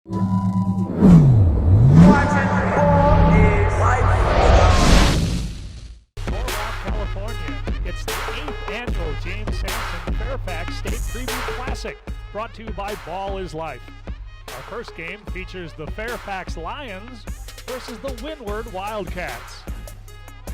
California. It's the 8th annual James Sampson Fairfax State Preview Classic, brought to you by Ball is Life. Our first game features the Fairfax Lions versus the Windward Wildcats.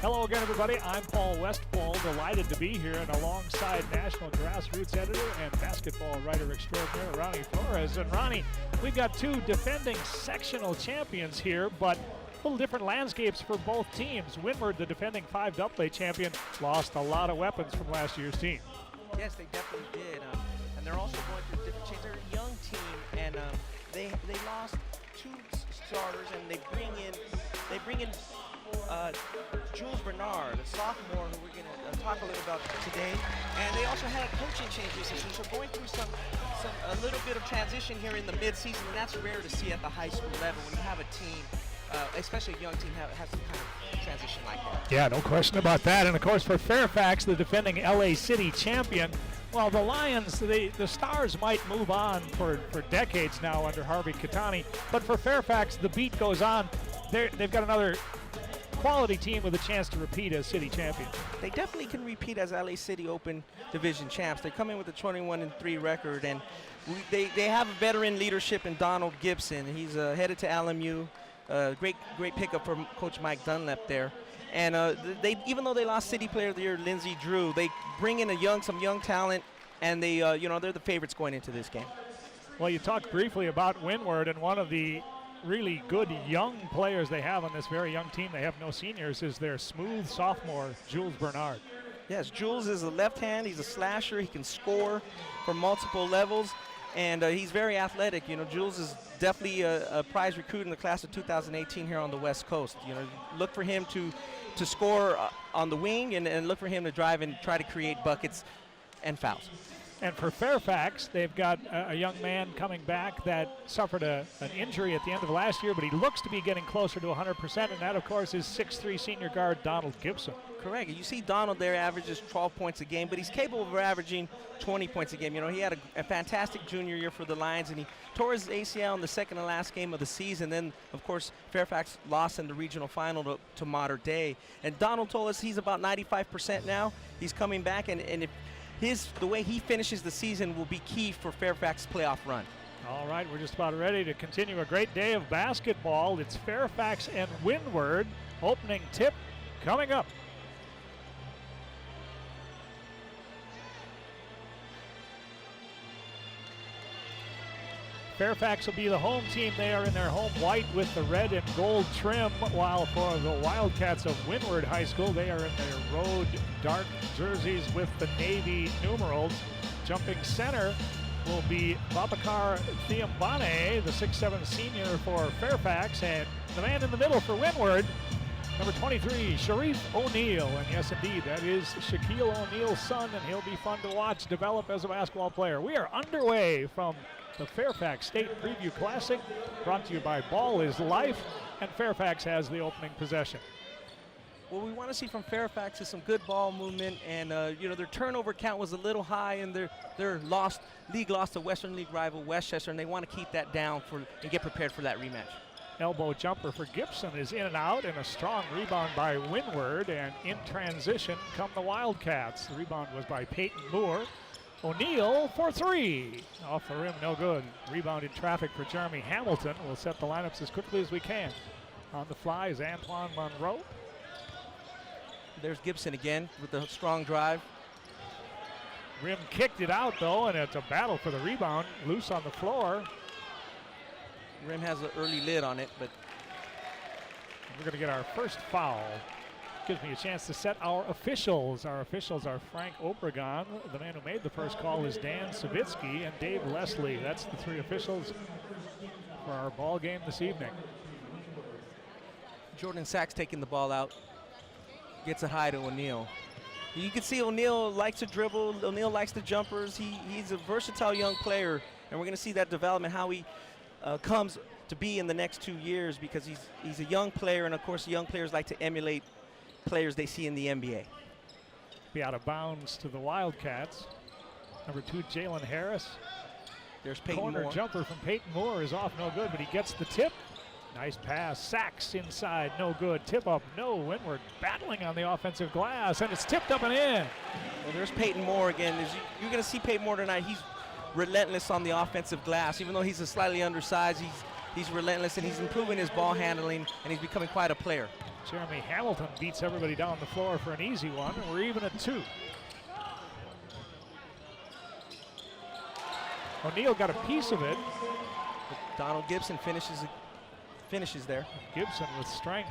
Hello again, everybody. I'm Paul Westfall, delighted to be here, and alongside national grassroots editor and basketball writer extraordinaire Ronnie Flores. And Ronnie, we've got two defending sectional champions here, but little different landscapes for both teams. Windward, the defending 5AA champion, lost a lot of weapons from last year's team. Yes, they definitely did, and they're also going through different changes. They're a young team, and they lost two starters, and they bring in Jules Bernard, a sophomore, who we're going to talk a little about today. And they also had a coaching change recently, so going through a little bit of transition here in the mid-season, and that's rare to see at the high school level when you have a team. Especially a young team has some kind of transition like that. Yeah, no question about that. And of course, for Fairfax, the defending LA City champion, well, the Lions, the Stars might move on for decades now under Harvey Kitani, but for Fairfax, the beat goes on. They've got another quality team with a chance to repeat as city champion. They definitely can repeat as LA City Open Division champs. They come in with a 21-3 record, and they have a veteran leadership in Donald Gipson. He's headed to LMU. Great pickup from Coach Mike Dunlap there. And even though they lost City Player of the Year, Lindsey Drew, they bring in some young talent, and they're the favorites going into this game. Well, you talked briefly about Windward, and one of the really good young players they have on this very young team, they have no seniors, is their smooth sophomore, Jules Bernard. Yes, Jules is a left hand. He's a slasher. He can score from multiple levels. And he's very athletic. You know, Jules is definitely a prize recruit in the class of 2018 here on the West Coast. You know, look for him to score on the wing, and look for him to drive and try to create buckets and fouls. And for Fairfax, they've got a young man coming back that suffered an injury at the end of last year, but he looks to be getting closer to 100%, and that, of course, is 6'3" senior guard Donald Gipson. Correct. You see Donald there averages 12 points a game, but he's capable of averaging 20 points a game. You know, he had a fantastic junior year for the Lions, and he tore his ACL in the second to last game of the season. Then, of course, Fairfax lost in the regional final to Mater Dei. And Donald told us he's about 95% now. He's coming back, and if the way he finishes the season will be key for Fairfax's playoff run. All right, we're just about ready to continue a great day of basketball. It's Fairfax and Windward. Opening tip coming up. Fairfax will be the home team. They are in their home white with the red and gold trim, while for the Wildcats of Winward High School, they are in their road dark jerseys with the navy numerals. Jumping center will be Babacar Thiambane, the 6'7" senior for Fairfax, and the man in the middle for Windward, number 23, Sharif O'Neal. And yes, indeed, that is Shaquille O'Neal's son, and he'll be fun to watch develop as a basketball player. We are underway from the Fairfax State Preview Classic, brought to you by Ball is Life, and Fairfax has the opening possession. What we want to see from Fairfax is some good ball movement, and their turnover count was a little high, and their league lost to Western League rival Westchester, and they want to keep that down and get prepared for that rematch. Elbow jumper for Gipson is in and out, and a strong rebound by Windward, and in transition come the Wildcats. The rebound was by Peyton Moore. O'Neal for three. Off the rim, no good. Rebound in traffic for Jeremy Hamilton. We'll set the lineups as quickly as we can. On the fly is Antoine Monroe. There's Gipson again with the strong drive. Rim kicked it out, though, and it's a battle for the rebound. Loose on the floor. Rim has an early lid on it, but we're going to get our first foul. Gives me a chance to set our officials. Our officials are Frank Obregon. The man who made the first call is Dan Savitsky and Dave Leslie. That's the three officials for our ball game this evening. Jordan Sachs taking the ball out. Gets it high to O'Neal. You can see O'Neal likes to dribble. O'Neal likes the jumpers. He's a versatile young player, and we're going to see that development, how he comes to be in the next 2 years, because he's a young player, and of course young players like to emulate players they see in the NBA. Be out of bounds to the Wildcats. Number 2, Jalen Harris. There's Peyton Corner Moore. jumper from Peyton Moore is off, no good, but he gets the tip. Nice pass, Sachs inside, no good. Tip up, no. Windward battling on the offensive glass, and it's tipped up and in. Well, there's Peyton Moore again. You're going to see Peyton Moore tonight. He's relentless on the offensive glass. Even though he's a slightly undersized, he's relentless, and he's improving his ball handling, and he's becoming quite a player. Jeremy Hamilton beats everybody down the floor for an easy one, and we're even at 2. O'Neal got a piece of it. Donald Gipson finishes there. Gipson with strength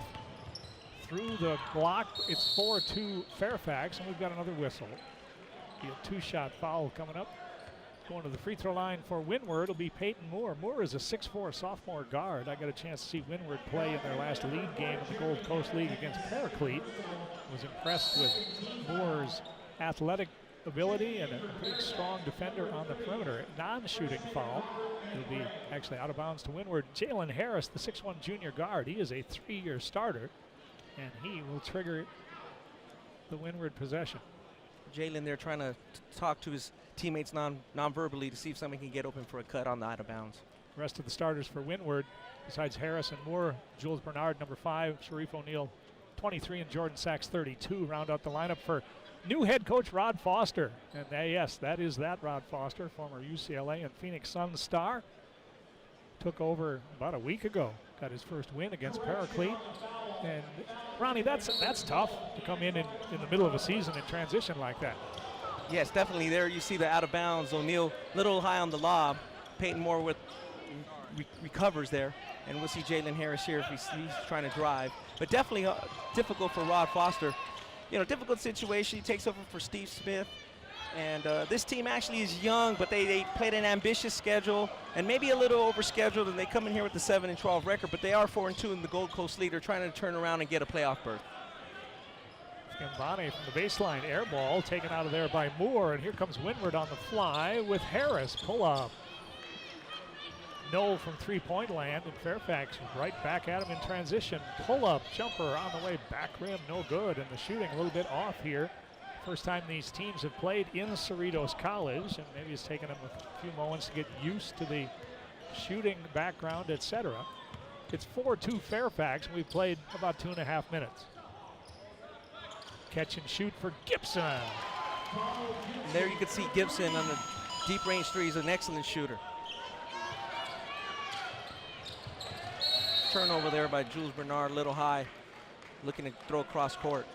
through the block. It's 4-2 Fairfax, and we've got another whistle. Be a 2-shot foul coming up. Going to the free throw line for Winward will be Peyton Moore. Moore is a 6'4" sophomore guard. I got a chance to see Winward play in their last league game in the Gold Coast League against Paraclete. Was impressed with Moore's athletic ability and a pretty strong defender on the perimeter. Non-shooting foul. It'll be actually out of bounds to Windward. Jalen Harris, the 6'1" junior guard, he is a 3-year starter, and he will trigger the Windward possession. Jalen there trying to talk to his teammates non-verbally to see if somebody can get open for a cut on the out of bounds. Rest of the starters for Windward, besides Harris and Moore, Jules Bernard, number 5, Sharif O'Neal, 23, and Jordan Sachs, 32, round out the lineup for new head coach Rod Foster. And yes, that is that Rod Foster, former UCLA and Phoenix Suns star. Took over about a week ago, got his first win against Paraclete. And Ronnie, that's tough to come in the middle of a season in transition like that. Yes, definitely. There you see the out of bounds. O'Neal little high on the lob. Peyton Moore with recovers there, and we'll see Jalen Harris here if he's trying to drive. But definitely difficult for Rod Foster. You know, difficult situation. He takes over for Steve Smith. And this team actually is young, but they played an ambitious schedule and maybe a little overscheduled, and they come in here with the 7-12 record, but they are 4-2 in the Gold Coast League. They're trying to turn around and get a playoff berth. Gambani from the baseline, air ball taken out of there by Moore, and here comes Winward on the fly with Harris. Pull up. No from three-point land, and Fairfax right back at him in transition. Pull up, jumper on the way, back rim, no good, and the shooting a little bit off here. First time these teams have played in Cerritos College, and maybe it's taken them a few moments to get used to the shooting background, etc. It's 4-2 Fairfax, and we've played about 2.5 minutes. Catch and shoot for Gipson. And there you can see Gipson on the deep range three. He's an excellent shooter. Turnover there by Jules Bernard, a little high, looking to throw across court.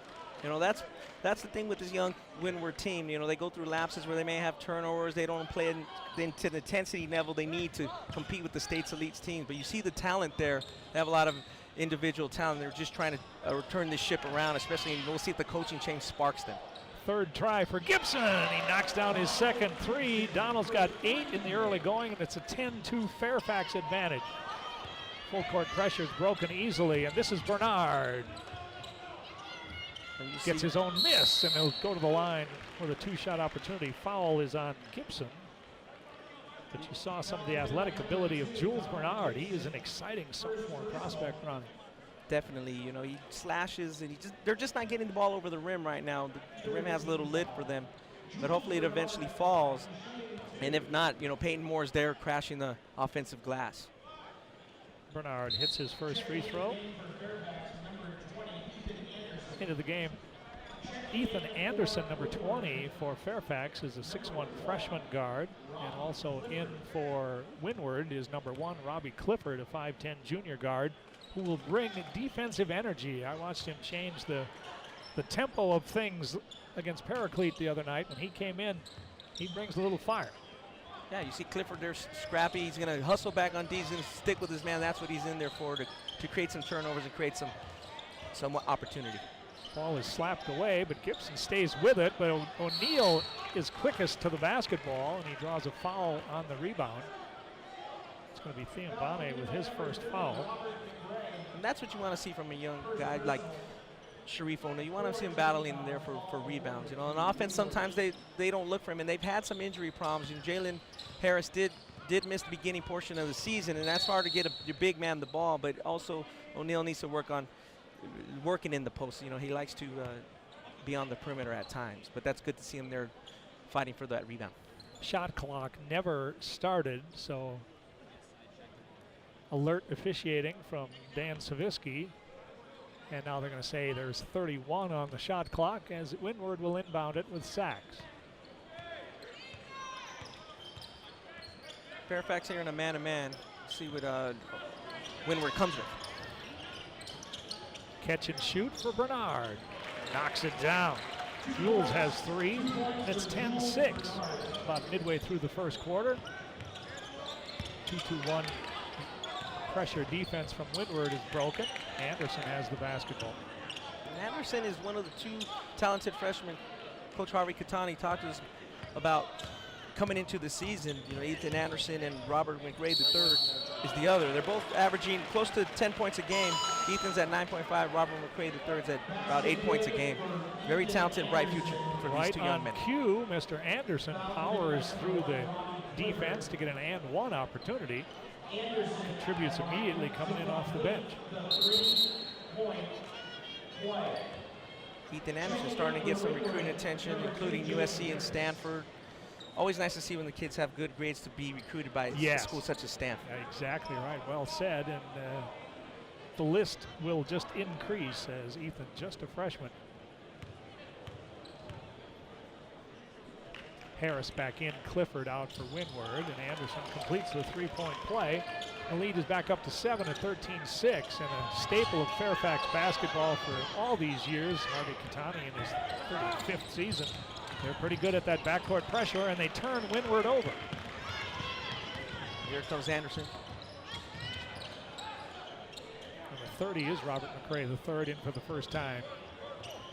You know, that's the thing with this young Windward team. You know, they go through lapses where they may have turnovers. They don't play to the intensity level they need to compete with the state's elite teams. But you see the talent there. They have a lot of individual talent. They're just trying to turn this ship around, especially, and we'll see if the coaching change sparks them. Third try for Gipson. He knocks down his second three. Donald's got 8 in the early going, and it's a 10-2 Fairfax advantage. Full court pressure is broken easily, and this is Bernard. Gets his own miss, and he'll go to the line with a 2-shot opportunity. Foul is on Gipson. But you saw some of the athletic ability of Jules Bernard. He is an exciting sophomore prospect running. Definitely, you know, he slashes, and they're just not getting the ball over the rim right now. The rim has a little lid for them, but hopefully it eventually falls. And if not, you know, Peyton Moore's there crashing the offensive glass. Bernard hits his first free throw. Into the game, Ethan Anderson, number 20 for Fairfax, is a 6'1" freshman guard. And also in for Winward is number 1, Robbie Clifford, a 5'10" junior guard, who will bring defensive energy. I watched him change the tempo of things against Paraclete the other night. When he came in, he brings a little fire. Yeah, you see Clifford there scrappy. He's going to hustle back on D. He's going to stick with his man. That's what he's in there for, to create some turnovers and create some opportunity. Ball is slapped away, but Gipson stays with it. But O'Neal is quickest to the basketball, and he draws a foul on the rebound. It's going to be Thiambane with his first foul. And that's what you want to see from a young guy like Sharif O'Neal. You want to see him battling in there for rebounds. You know, on offense, sometimes they don't look for him, and they've had some injury problems. You know, Jalen Harris did miss the beginning portion of the season, and that's hard to get your big man the ball. But also, O'Neal needs to work on working in the post. You know, he likes to be on the perimeter at times, but that's good to see him there fighting for that rebound. shot clock never started, so alert officiating from Dan Savitsky. And now they're going to say there's 31 on the shot clock as Windward will inbound it with Sachs. Fairfax here in a man-to-man. See what Windward comes with. Catch and shoot for Bernard. Knocks it down. Jules has 3. It's 10-6. About midway through the first quarter. 2-2-1 pressure defense from Windward is broken. Anderson has the basketball. And Anderson is one of the 2 talented freshmen Coach Harvey Kitani talked to us about coming into the season. You know, Ethan Anderson and Robert McRae III is the other. They're both averaging close to 10 points a game. Ethan's at 9.5. Robert McRae III is at about 8 points a game. Very talented, bright future for these 2 young men. Right on cue, Mr. Anderson powers through the defense to get an and-one opportunity. Contributes immediately coming in off the bench. Ethan Anderson starting to get some recruiting attention, including USC and Stanford. Always nice to see when the kids have good grades to be recruited by a school such as Stanford. Exactly right, well said, and the list will just increase as Ethan, just a freshman. Harris back in, Clifford out for Winward, and Anderson completes the 3-point play. The lead is back up to 7 at 13-6, and a staple of Fairfax basketball for all these years. Harvey Kitani in his 35th season. They're pretty good at that backcourt pressure, and they turn Winward over. Here comes Anderson. Number 30 is Robert McRae III in for the first time.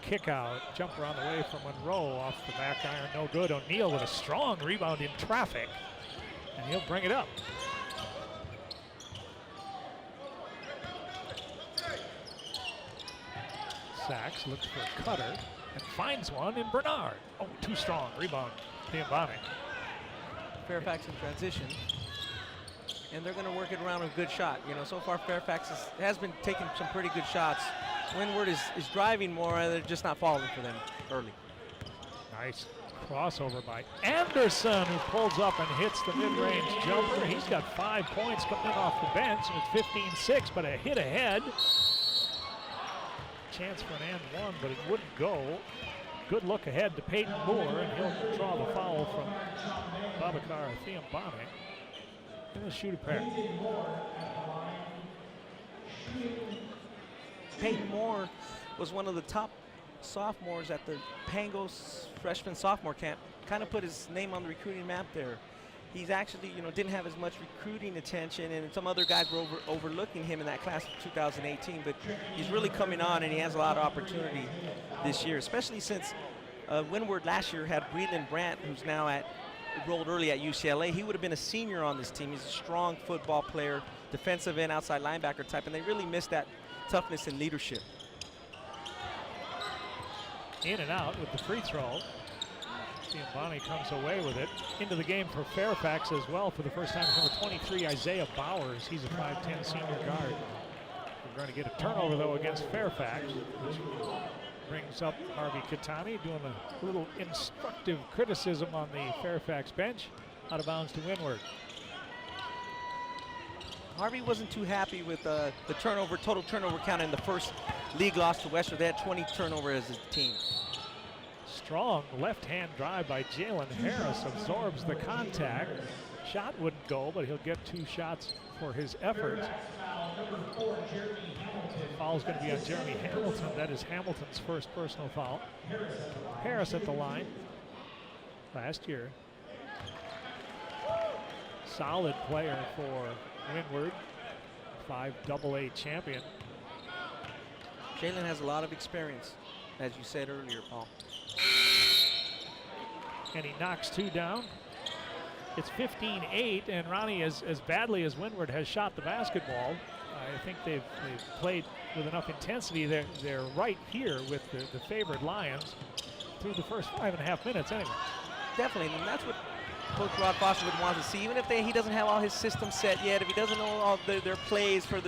Kick out, jumper on the way from Monroe off the back iron, no good. O'Neal with a strong rebound in traffic, and he'll bring it up. Sachs looks for a cutter and finds one in Bernard. Oh, too strong, rebound, Thiambane. Fairfax in transition, and they're going to work it around a good shot. You know, so far Fairfax has been taking some pretty good shots. Windward is driving more, and they're just not falling for them early. Nice crossover by Anderson, who pulls up and hits the mid-range jumper. He's got 5 points coming in off the bench with 15-6, but a hit ahead. Chance for an and one, but it wouldn't go. Good look ahead to Peyton Moore, and he'll draw the foul from Babacar Thiambane. And he'll shoot a pair. Peyton Moore was one of the top sophomores at the Pangos freshman sophomore camp. Kind of put his name on the recruiting map there. He's actually, you know, didn't have as much recruiting attention, and some other guys were overlooking him in that class of 2018, but he's really coming on, and he has a lot of opportunity this year, especially since Windward last year had Breland Brandt, who's now enrolled early at UCLA. He would have been a senior on this team. He's a strong football player, defensive end, outside linebacker type, and they really missed that toughness and leadership. In and out with the free throw. Thiambane comes away with it. Into the game for Fairfax as well for the first time. Number 23, Isaiah Bowers. He's a 5'10" senior guard. We're going to get a turnover, though, against Fairfax, which brings up Harvey Kitani doing a little instructive criticism on the Fairfax bench. Out of bounds to Winward. Harvey wasn't too happy with the total turnover count in the first league loss to Western. They had 20 turnovers as a team. Strong left-hand drive by Jalen Harris, absorbs the contact. Shot wouldn't go, but he'll get 2 shots for his efforts. Foul's going to be on Jeremy Hamilton. That is Hamilton's first personal foul. Harris at the line. Last year. Solid player for Winward. 5 AA champion. Jalen has a lot of experience, as you said earlier, Paul. And he knocks 2 down. It's 15-8, and Ronnie, as badly as Winward has shot the basketball, I think they've played with enough intensity. They're right here with the favored Lions through the first 5.5 minutes anyway. Definitely, and that's what Coach Rod Foster would want to see. Even if he doesn't have all his systems set yet, if he doesn't know all their plays for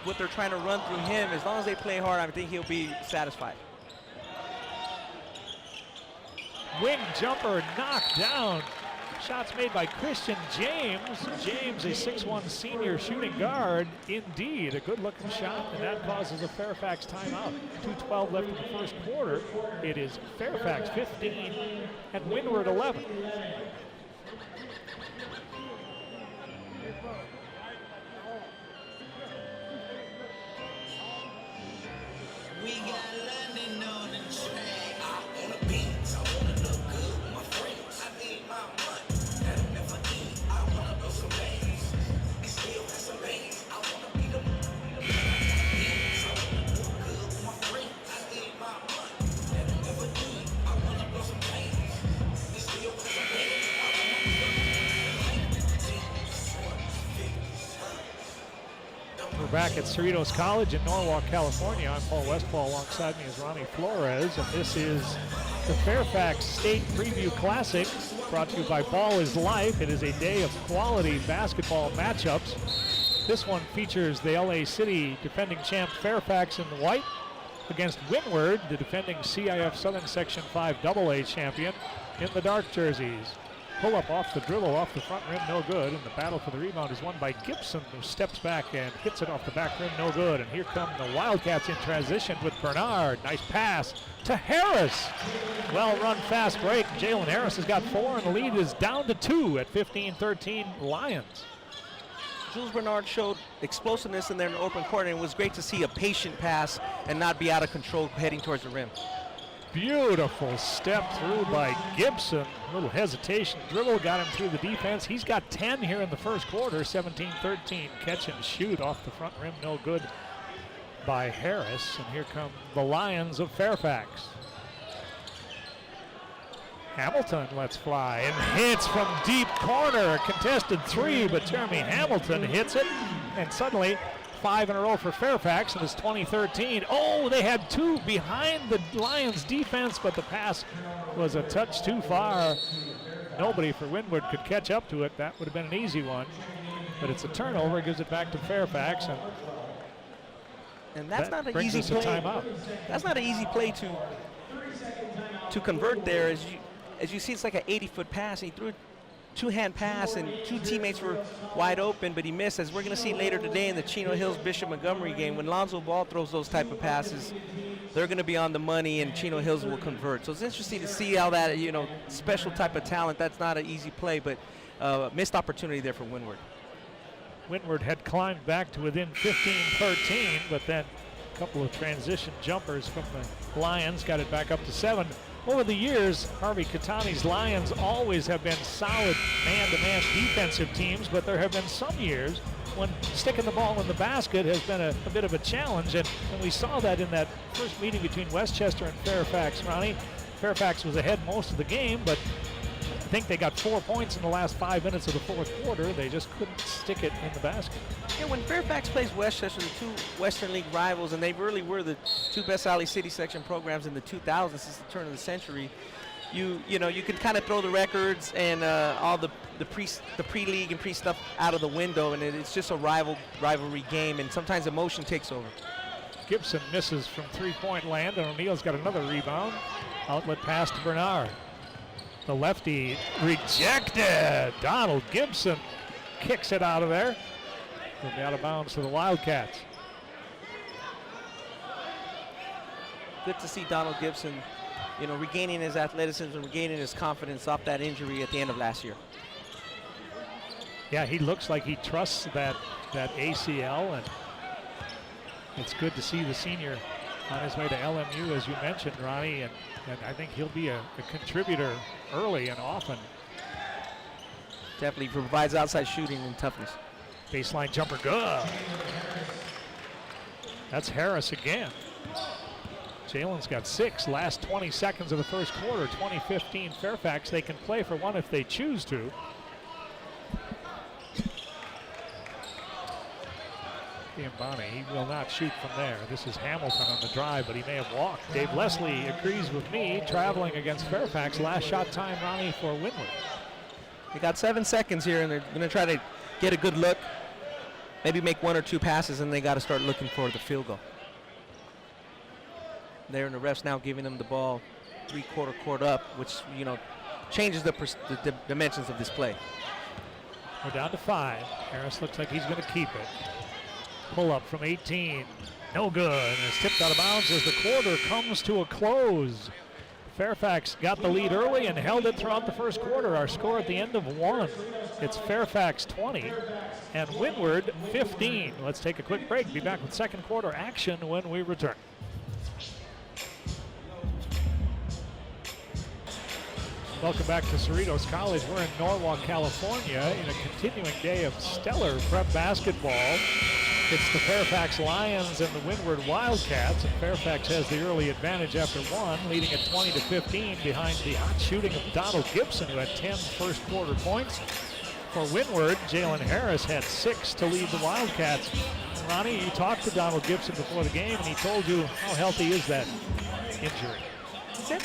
what they're trying to run through him, as long as they play hard, I think he'll be satisfied. Wing jumper knocked down. Shots made by Christian James. James, a 6'1" senior shooting guard. Indeed, a good-looking shot, and that causes a Fairfax timeout. 2:12 left in the first quarter. It is Fairfax 15 and Windward 11. We got London on the track. I wanna beat, I wanna look good with my friends. I need my money, that'll never end. I wanna blow some bands, and still have some bands. I wanna be the I wanna look good with my friends. I need my money, that'll never end. I wanna blow some bands, and still have some bands. I wanna be We're back at Cerritos College in Norwalk, California. I'm Paul Westphal. Alongside me is Ronnie Flores, and this is the Fairfax State Preview Classic, brought to you by Ball is Life. It is a day of quality basketball matchups. This one features the LA City defending champ Fairfax in the white against Winward, the defending CIF Southern Section 5 AA champion, in the dark jerseys. Pull up off the dribble, off the front rim, no good. And the battle for the rebound is won by Gipson, who steps back and hits it off the back rim, no good. And here come the Wildcats in transition with Bernard. Nice pass to Harris. Well run, fast break. Jalen Harris has got 4, and the lead is down to 2 at 15-13 Lions. Jules Bernard showed explosiveness in there in the open court, and it was great to see a patient pass and not be out of control heading towards the rim. Beautiful step through by Gipson. A little hesitation. Dribble got him through the defense. He's got 10 here in the first quarter. 17-13. Catch and shoot off the front rim. No good by Harris. And here come the Lions of Fairfax. Hamilton lets fly and hits from deep corner. A contested 3, but Jeremy Hamilton hits it. And suddenly 5 in a row for Fairfax, and it's 20-13. Oh, they had 2 behind the Lions defense, but the pass was a touch too far. Nobody for Windward could catch up to it. That would have been an easy one, but it's a turnover. Gives it back to Fairfax, and that's that not an brings easy us a play. timeout. That's not an easy play to convert there. As you see, it's like an 80-foot pass. He threw a two-hand pass, and 2 teammates were wide open, but he missed. As we're going to see later today in the Chino Hills Bishop Montgomery game, when Lonzo Ball throws those type of passes, they're going to be on the money, and Chino Hills will convert. So it's interesting to see how that, special type of talent. That's not an easy play, but missed opportunity there for Winward. Windward had climbed back to within 15-13, but then a couple of transition jumpers from the Lions got it back up to 7. Over the years, Harvey Kitani's Lions always have been solid man-to-man defensive teams, but there have been some years when sticking the ball in the basket has been a bit of a challenge, and we saw that in that first meeting between Westchester and Fairfax. Ronnie, Fairfax was ahead most of the game, but I think they got 4 points in the last 5 minutes of the fourth quarter. They just couldn't stick it in the basket. Yeah, when Fairfax plays Westchester, the 2 Western League rivals, and they really were the 2 best Alley City section programs in the 2000s since the turn of the century, you could kind of throw the records and all the pre-league and pre-stuff out of the window, and it's just a rivalry game, and sometimes emotion takes over. Gipson misses from 3-point land, and O'Neal's got another rebound. Outlet pass to Bernard. The lefty rejected. Donald Gipson kicks it out of there. It'll be out of bounds for the Wildcats. Good to see Donald Gipson, regaining his athleticism, regaining his confidence off that injury at the end of last year. Yeah, he looks like he trusts that ACL, and it's good to see the senior on his way to LMU, as you mentioned, Ronnie, and I think he'll be a contributor early and often. Definitely provides outside shooting and toughness. Baseline jumper, good. That's Harris again. Jalen's got 6 last 20 seconds of the first quarter. 20-15 Fairfax. They can play for one if they choose to. Giambani, he will not shoot from there. This is Hamilton on the drive, but he may have walked. Dave Leslie agrees with me, traveling against Fairfax. Last shot time, Ronnie, for Windward. They got 7 seconds here, and they're going to try to get a good look, maybe make 1 or 2 passes, and they got to start looking for the field goal. There, and the refs now giving them the ball 3/4 court up, which, changes the dimensions of this play. We're down to 5. Harris looks like he's going to keep it. Pull up from 18. No good. And it's tipped out of bounds as the quarter comes to a close. Fairfax got the lead early and held it throughout the first quarter. Our score at the end of 1. It's Fairfax 20 and Windward 15. Let's take a quick break. Be back with second quarter action when we return. Welcome back to Cerritos College. We're in Norwalk, California in a continuing day of stellar prep basketball. It's the Fairfax Lions and the Windward Wildcats, and Fairfax has the early advantage after 1, leading at 20-15 behind the hot shooting of Donald Gipson, who had 10 first quarter points. For Windward, Jalen Harris had 6 to lead the Wildcats. Ronnie, you talked to Donald Gipson before the game, and he told you how healthy is that injury?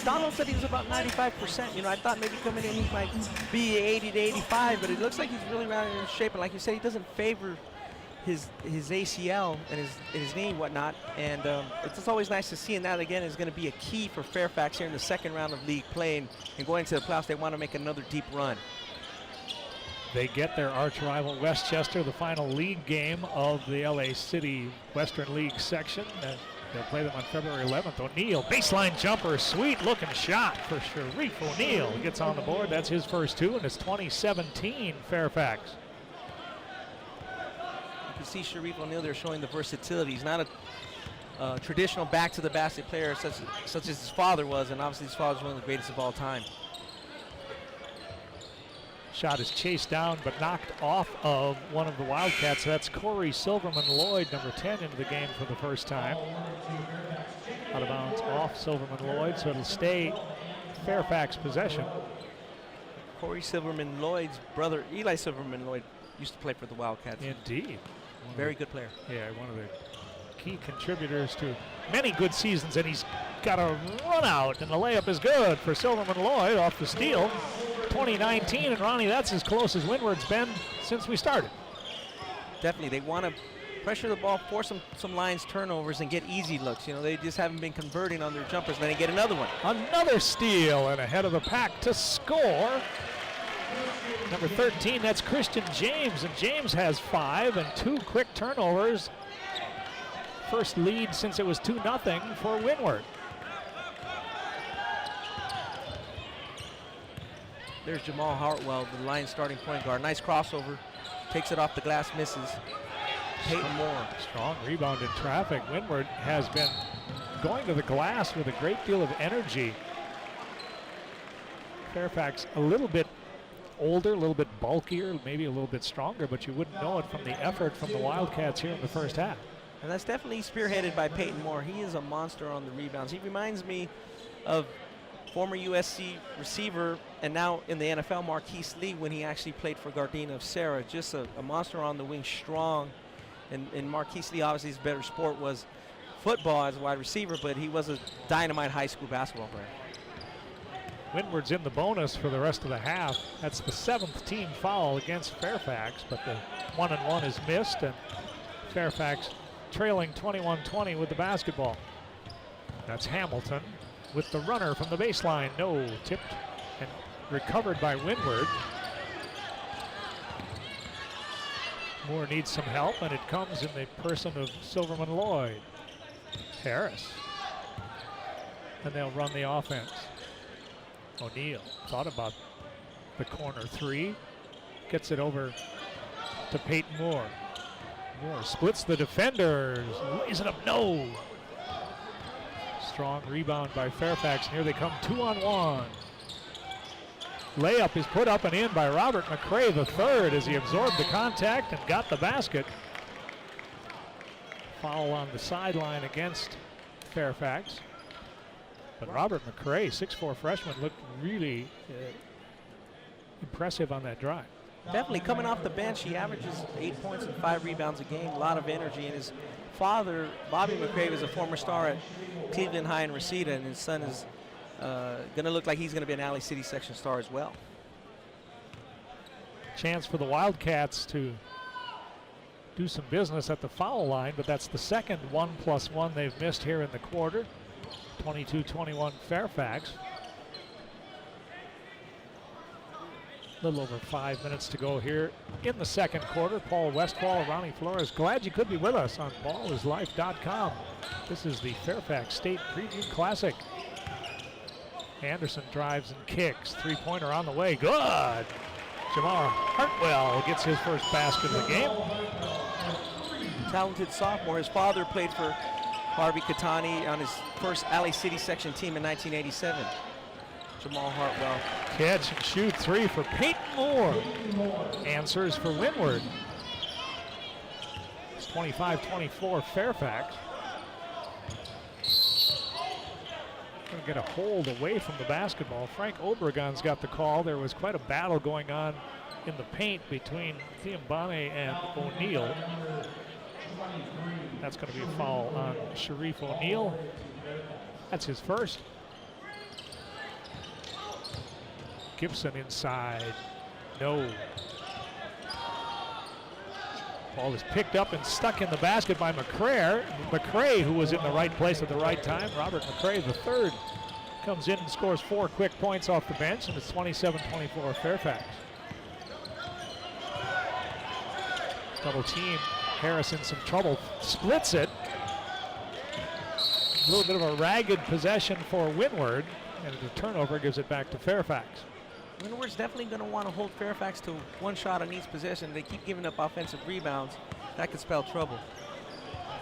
Donald said he was about 95%. You know, I thought maybe coming in he might be 80 to 85, but it looks like he's really rounded in shape. And like you said, he doesn't favor his ACL and his knee and whatnot. And it's just always nice to see, and that again is going to be a key for Fairfax here in the second round of league play and going to the playoffs. They want to make another deep run. They get their arch rival Westchester, the final league game of the LA City Western League section. They'll play them on February 11th. O'Neal, baseline jumper, sweet looking shot for Sharif O'Neal. Gets on the board, that's his first 2, and it's 20-17 Fairfax. You can see Sharif O'Neal there showing the versatility. He's not a traditional back to the basket player such as his father was, and obviously his father's one of the greatest of all time. Shot is chased down but knocked off of one of the Wildcats. That's Corey Silverman-Lloyd, number 10, into the game for the first time. Out of bounds off Silverman-Lloyd, so it'll stay Fairfax possession. Corey Silverman-Lloyd's brother, Eli Silverman-Lloyd, used to play for the Wildcats. Indeed. Very good player. Yeah, one of the key contributors to many good seasons, and he's got a run out, and the layup is good for Silverman-Lloyd off the steal. 2019, and Ronnie, that's as close as Windward's been since we started. Definitely, they want to pressure the ball, force some Lions turnovers, and get easy looks. You know, they just haven't been converting on their jumpers, and then they get another one. Another steal, and ahead of the pack to score. Number 13, that's Christian James, and James has 5 and 2 quick turnovers. First lead since it was 2-0 for Windward. There's Jamal Hartwell, the Lions starting point guard. Nice crossover, takes it off the glass, misses. Peyton Moore. Strong rebound in traffic. Windward has been going to the glass with a great deal of energy. Fairfax a little bit older, a little bit bulkier, maybe a little bit stronger, but you wouldn't know it from the effort from the Wildcats here in the first half. And that's definitely spearheaded by Peyton Moore. He is a monster on the rebounds. He reminds me of former USC receiver and now in the NFL, Marquise Lee, when he actually played for Gardena of Serra. Just a monster on the wing, strong. And Marquise Lee, obviously his better sport was football as a wide receiver, but he was a dynamite high school basketball player. Windward's in the bonus for the rest of the half. That's the 7th team foul against Fairfax, but the 1-and-1 is missed, and Fairfax trailing 21-20 with the basketball. That's Hamilton with the runner from the baseline. No, tipped and recovered by Windward. Moore needs some help, and it comes in the person of Silverman-Lloyd. Harris. And they'll run the offense. O'Neal thought about the corner 3. Gets it over to Peyton Moore. Moore splits the defenders. Lays it up, no. Strong rebound by Fairfax. And here they come 2-on-1. Layup is put up and in by Robert McRae III as he absorbed the contact and got the basket. Foul on the sideline against Fairfax. But Robert McRae, 6'4" freshman, looked really impressive on that drive. Definitely coming off the bench, he averages 8 points and 5 rebounds a game, a lot of energy. And his father, Bobby McRae, was a former star at Cleveland High and Reseda, and his son is going to look like he's going to be an Alley City section star as well. Chance for the Wildcats to do some business at the foul line, but that's the second 1+1 they've missed here in the quarter. 22-21 Fairfax. A little over 5 minutes to go here in the second quarter. Paul Westphal, Ronnie Flores, glad you could be with us on ballislife.com. This is the Fairfax State Preview Classic. Anderson drives and kicks. Three-pointer on the way. Good! Jamal Hartwell gets his first basket of the game. Talented sophomore. His father played for Harvey Kitani on his first Alley City section team in 1987. Jamal Hartwell. Catch and shoot three for Peyton Moore. Answers for Winward. It's 25-24 Fairfax. Going to get a hold away from the basketball. Frank Obregon's got the call. There was quite a battle going on in the paint between Thiambane and O'Neal. That's going to be a foul on Sharif O'Neal. That's his first. Gipson inside. No. Ball is picked up and stuck in the basket by McRae. McRae, who was in the right place at the right time. Robert McRae III comes in and scores 4 quick points off the bench, and it's 27-24 Fairfax. Double team. Harris in some trouble. Splits it. A little bit of a ragged possession for Winward, and the turnover gives it back to Fairfax. Windward's definitely going to want to hold Fairfax to one shot on each possession. They keep giving up offensive rebounds. That could spell trouble.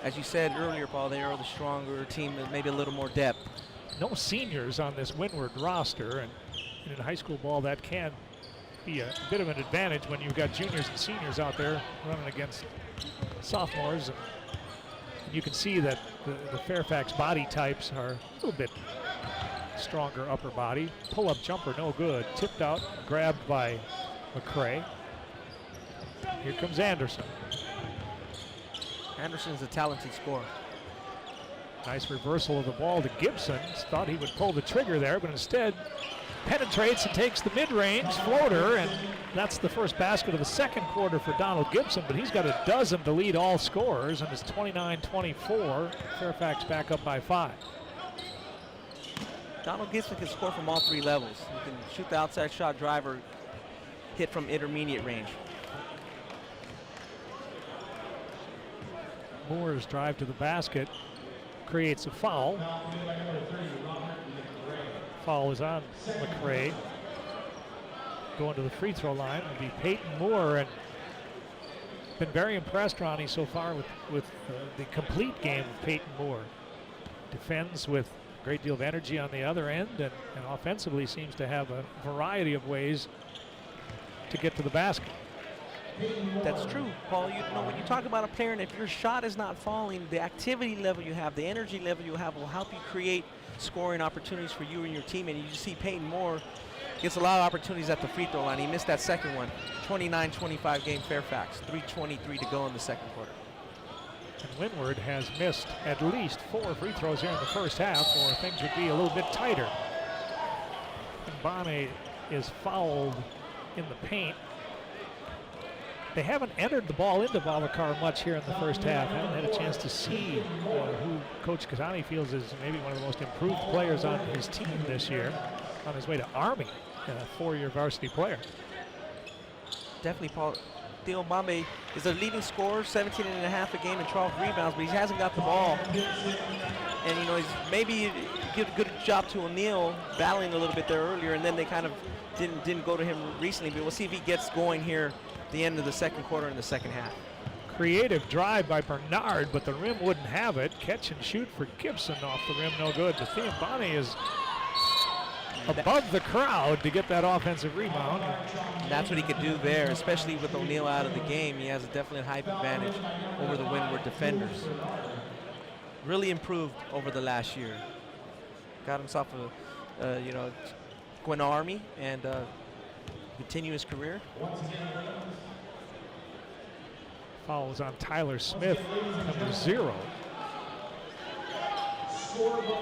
As you said earlier, Paul, they are the stronger team with maybe a little more depth. No seniors on this Windward roster, and in high school ball that can be a bit of an advantage when you've got juniors and seniors out there running against sophomores. And you can see that the Fairfax body types are a little bit stronger upper body. Pull-up jumper, no good. Tipped out, grabbed by McRae. Here comes Anderson. Anderson's a talented scorer. Nice reversal of the ball to Gipson. Thought he would pull the trigger there, but instead penetrates and takes the mid-range floater, and that's the first basket of the second quarter for Donald Gipson, but he's got a dozen to lead all scorers, and it's 29-24. Fairfax back up by 5. Donald Gipson can score from all 3 levels. He can shoot the outside shot, driver, hit from intermediate range. Moore's drive to the basket creates a foul. Foul is on McRae. Going to the free throw line will be Peyton Moore, and been very impressed, Ronnie, so far with the complete game of Peyton Moore. Defends with a great deal of energy on the other end, and offensively seems to have a variety of ways to get to the basket. That's true, Paul. You know, when you talk about a player, and if your shot is not falling, the activity level you have, the energy level you have will help you create scoring opportunities for you and your team. And you see Peyton Moore gets a lot of opportunities at the free throw line. He missed that second one. 29-25 game Fairfax. 3:23 to go in the second quarter. And Winward has missed at least 4 free throws here in the first half, or things would be a little bit tighter. And Bonnet is fouled in the paint. They haven't entered the ball into Valakar much here in the first half. Haven't had a chance to see who Coach Kitani feels is maybe one of the most improved players on his team this year, on his way to Army, a 4-year varsity player. Definitely, Paul. Theo Bombay is their leading scorer, 17 and a half a game and 12 rebounds, but he hasn't got the ball. And, you know, he's maybe did a good job to O'Neal battling a little bit there earlier, and then they kind of didn't go to him recently, but we'll see if he gets going here at the end of the second quarter in the second half. Creative drive by Bernard, but the rim wouldn't have it. Catch and shoot for Gipson off the rim, no good. Thiambane is above the crowd to get that offensive rebound. That's what he could do there, especially with O'Neal out of the game. He has a definite height advantage over the Windward defenders. Really improved over the last year. Got himself a, Gwen Army and continue his career. Fouls on Tyler Smith, number 0.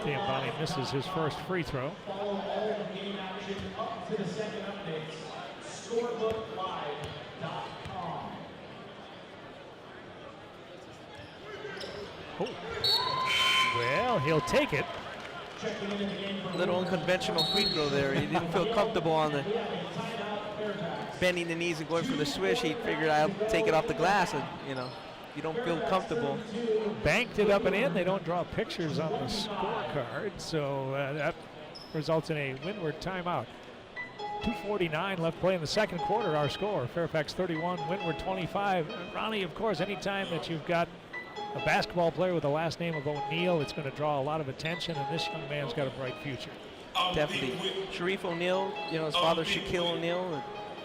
Thiambane misses his first free throw. Oh. Well, he'll take it. Little unconventional free throw there. He didn't feel comfortable on the bending the knees and going for the swish, he figured I'll take it off the glass, and you don't feel comfortable. Banked it up and in. They don't draw pictures on the scorecard, so that results in a Windward timeout. 2:49 left play in the second quarter. Our score: Fairfax 31, Windward 25. Ronnie, of course, anytime that you've got a basketball player with the last name of O'Neal, it's going to draw a lot of attention, and this young man's got a bright future. Definitely. Sharif O'Neal, his father Shaquille O'Neal,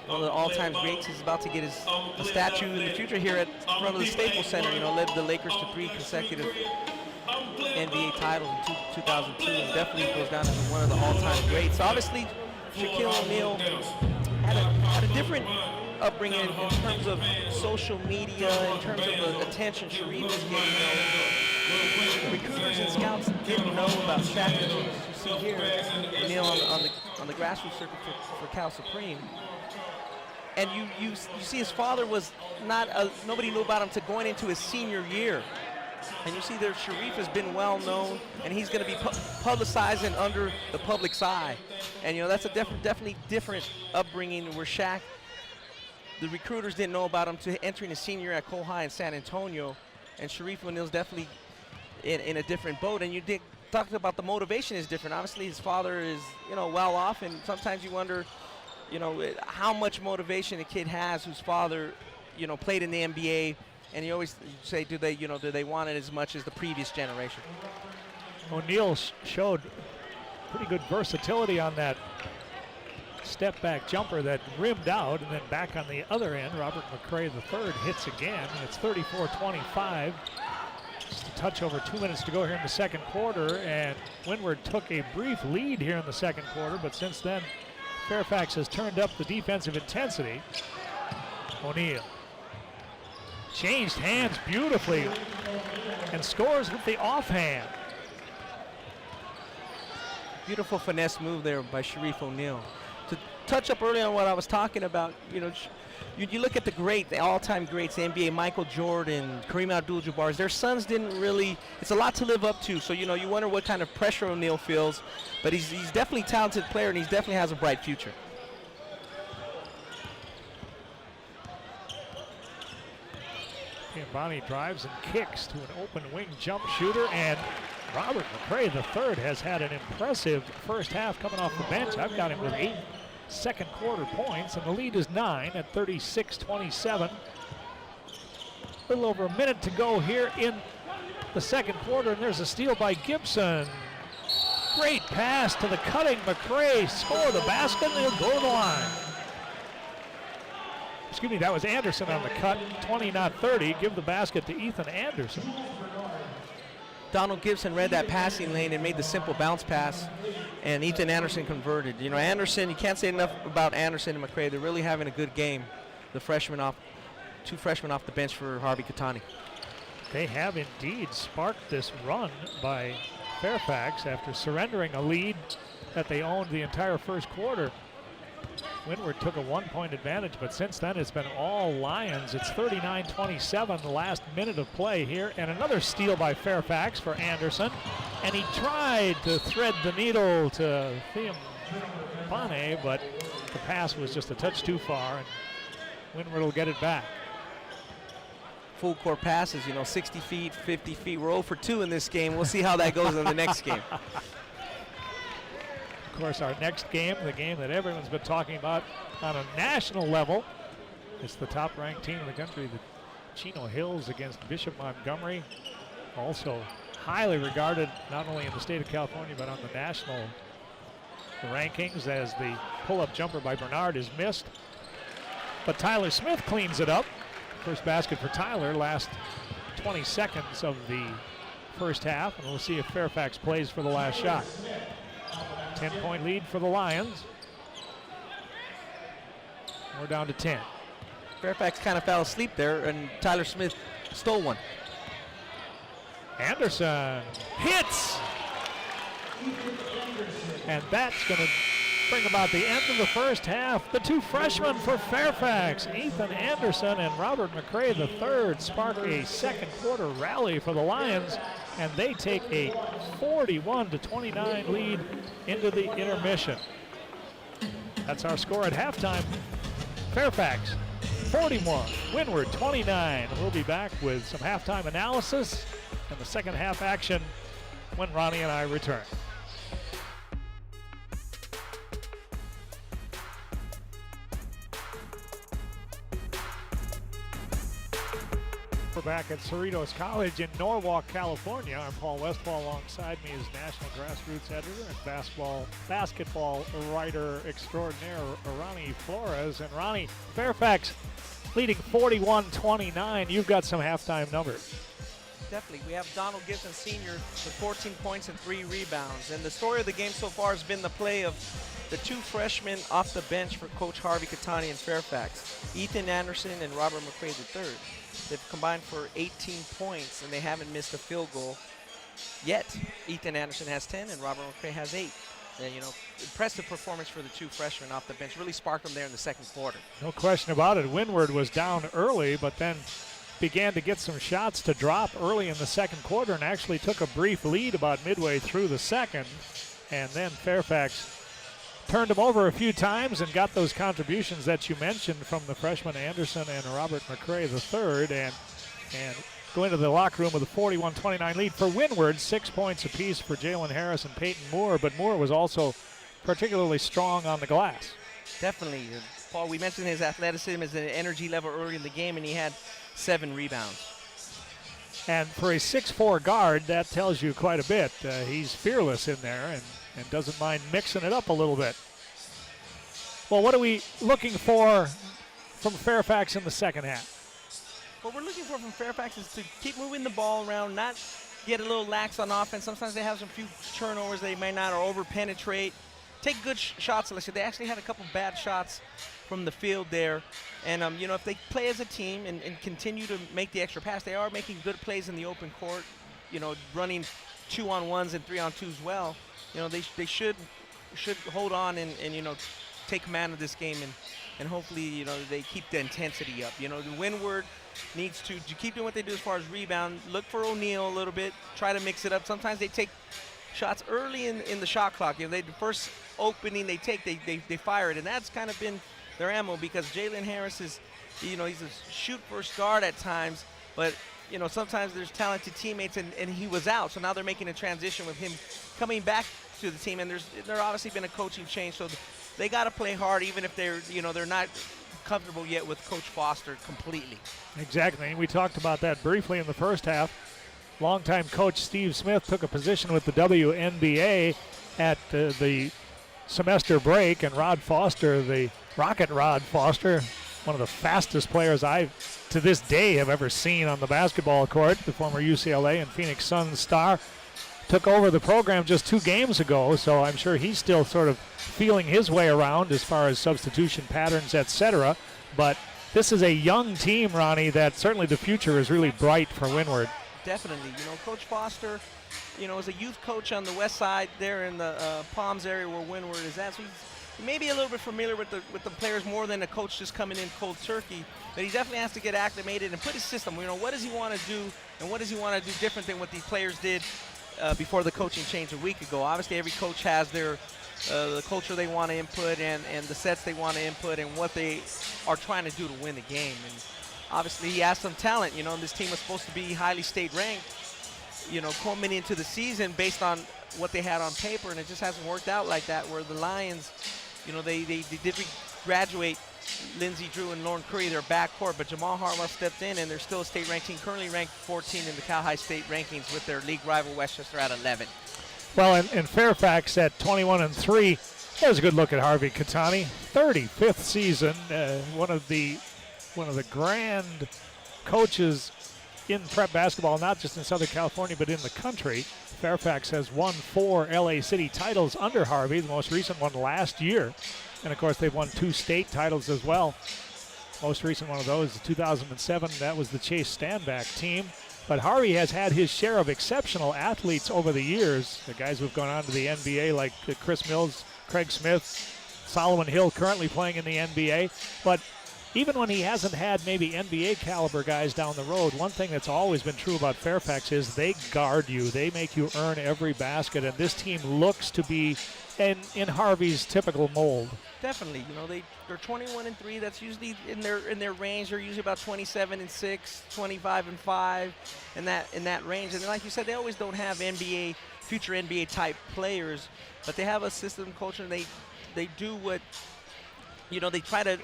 one of the all-time greats. He's about to get a statue in the future here at front of the Staples Center. Led the Lakers to 3 consecutive NBA titles in 2002, and definitely goes down as one of the all-time greats. Obviously, Shaquille O'Neal had a different upbringing in terms of social media, in terms of the attention Sharif was getting. Recruiters and scouts didn't know about Shaq. You see here, O'Neal on the grassroots circuit for Cal Supreme. And you see his father was nobody knew about him to going into his senior year. And you see there Sharif has been well known, and he's going to be publicized and under the public's eye. And that's a definitely different upbringing where Shaq, the recruiters didn't know about him to entering his senior year at Cole High in San Antonio. And Sharif O'Neal's definitely in a different boat. And you talked about the motivation is different. Obviously his father is well off, and sometimes you wonder how much motivation a kid has whose father played in the NBA. And you always say, do they want it as much as the previous generation? O'Neal showed pretty good versatility on that step back jumper that rimmed out, and then back on the other end, Robert McRae III hits again, and it's 34-25. Just a touch over 2 minutes to go here in the second quarter, and Windward took a brief lead here in the second quarter, but since then, Fairfax has turned up the defensive intensity. O'Neal changed hands beautifully and scores with the offhand. Beautiful finesse move there by Sharif O'Neal. To touch up early on what I was talking about, you look at the all-time greats, the NBA, Michael Jordan, Kareem Abdul-Jabbar, their sons didn't really, it's a lot to live up to. So, you wonder what kind of pressure O'Neal feels, but he's definitely a talented player, and he definitely has a bright future. Bonnie drives and kicks to an open wing jump shooter, and Robert McRae III has had an impressive first half coming off the bench. I've got him with 8 second quarter points, and the lead is 9 at 36-27. A little over a minute to go here in the second quarter, and there's a steal by Gipson. Great pass to the cutting McRae, score the basket, and he'll go to the line. Excuse me, that was Anderson on the cut, 20, not 30. Give the basket to Ethan Anderson. Donald Gipson read that passing lane and made the simple bounce pass, and Ethan Anderson converted. Anderson, you can't say enough about Anderson and McRae. They're really having a good game. The two freshmen off the bench for Harvey Kitani. They have indeed sparked this run by Fairfax after surrendering a lead that they owned the entire first quarter. Windward took a 1-point advantage, but since then it's been all Lions. It's 39-27, the last minute of play here, and another steal by Fairfax for Anderson. And he tried to thread the needle to Thiam Pane, but the pass was just a touch too far, and Windward will get it back. Full court passes, 60 feet, 50 feet. We're 0 for 2 in this game. We'll see how that goes in the next game. Of course, our next game, the game that everyone's been talking about on a national level, it's the top-ranked team in the country, the Chino Hills against Bishop Montgomery. Also highly regarded not only in the state of California but on the national rankings, as the pull-up jumper by Bernard is missed. But Tyler Smith cleans it up. First basket for Tyler, last 20 seconds of the first half, and we'll see if Fairfax plays for the last shot. 10-point lead for the Lions. We're down to 10. Fairfax kind of fell asleep there, and Tyler Smith stole one. Anderson hits! And that's going to bring about the end of the first half. The two freshmen for Fairfax, Ethan Anderson and Robert McRae III, spark a second quarter rally for the Lions, and they take a 41-29 lead into the intermission. That's our score at halftime. Fairfax 41, Windward 29. We'll be back with some halftime analysis and the second half action when Ronnie and I return. We're back at Cerritos College in Norwalk, California. I'm Paul Westphal. Alongside me is National Grassroots Editor and basketball writer extraordinaire, Ronnie Flores. And Ronnie, Fairfax leading 41-29. You've got some halftime numbers. Definitely. We have Donald Gipson Sr. with 14 points and 3 rebounds. And the story of the game so far has been the play of the two freshmen off the bench for Coach Harvey Kitani in Fairfax, Ethan Anderson and Robert McRae III. They've combined for 18 points, and they haven't missed a field goal yet. Ethan Anderson has 10, and Robert McRae has 8. And, you know, impressive performance for the two freshmen off the bench. Really sparked them there in the second quarter. No question about it. Windward was down early, but then began to get some shots to drop early in the second quarter and actually took a brief lead about midway through the second. And then Fairfax turned them over a few times and got those contributions that you mentioned from the freshman Anderson and Robert McRae III, and go into the locker room with a 41-29 lead for Windward. 6 points apiece for Jalen Harris and Peyton Moore, but Moore was also particularly strong on the glass. Definitely. Paul, we mentioned his athleticism, his energy level early in the game, and he had 7 rebounds. And for a 6'4" guard, that tells you quite a bit. He's fearless in there and doesn't mind mixing it up a little bit. Well, what are we looking for from Fairfax in the second half? What we're looking for from Fairfax is to keep moving the ball around, not get a little lax on offense. Sometimes they have some few turnovers they may not, or over-penetrate. Take good shots. They actually had a couple bad shots from the field there. And, you know, if they play as a team and continue to make the extra pass, they are making good plays in the open court, you know, running 2-on-1s and 3-on-2s well. You know, they should hold on and, you know, take command of this game and hopefully, you know, they keep the intensity up. You know, the Windward needs to keep doing what they do as far as rebound. Look for O'Neal a little bit. Try to mix it up. Sometimes they take shots early in the shot clock. You know, the first opening they take, they fire it. And that's kind of been their ammo because Jalen Harris is, you know, he's a shoot-first guard at times. But, you know, sometimes there's talented teammates and he was out. So now they're making a transition with him coming back to the team. And there's obviously been a coaching change. So they got to play hard even if they're not comfortable yet with Coach Foster completely. Exactly. And we talked about that briefly in the first half. Longtime coach Steve Smith took a position with the WNBA at the semester break, and Rod Foster, the Rocket Rod Foster, one of the fastest players I, to this day, have ever seen on the basketball court, the former UCLA and Phoenix Suns star, took over the program just 2 games ago, so I'm sure he's still sort of feeling his way around as far as substitution patterns, etc. But this is a young team, Ronnie, that certainly the future is really bright for Winward. Definitely. You know, Coach Foster, you know, is a youth coach on the west side there in the Palms area where Windward is at. So he's maybe a little bit familiar with the players more than a coach just coming in cold turkey. But he definitely has to get acclimated and put his system. You know, what does he want to do and what does he want to do different than what these players did before the coaching change a week ago. Obviously, every coach has their the culture they want to input and the sets they want to input and what they are trying to do to win the game. And obviously, he has some talent. You know, this team was supposed to be highly state ranked, you know, coming into the season based on what they had on paper, and it just hasn't worked out like that, where the Lions, you know, they did graduate Lindsey Drew and Lauren Curry, their backcourt, but Jamal Hartwell stepped in, and they're still a state ranked team, currently ranked 14 in the Cal High State rankings with their league rival Westchester at 11. Well, in Fairfax at 21-3, there's a good look at Harvey Kitani, 35th season, one of the grand coaches in prep basketball, not just in Southern California, but in the country. Fairfax has won 4 LA City titles under Harvey, the most recent one last year. And, of course, they've won 2 state titles as well. Most recent one of those, 2007, that was the Chase Standback team. But Harvey has had his share of exceptional athletes over the years, the guys who have gone on to the NBA like Chris Mills, Craig Smith, Solomon Hill currently playing in the NBA. But even when he hasn't had maybe NBA caliber guys down the road, one thing that's always been true about Fairfax is they guard you. They make you earn every basket, and this team looks to be in Harvey's typical mold. Definitely, you know, they're 21-3. That's usually in their range. They're usually about 27-6, 25-5, in that range. And like you said, they always don't have future NBA type players, but they have a system culture, and they do what, you know, they try to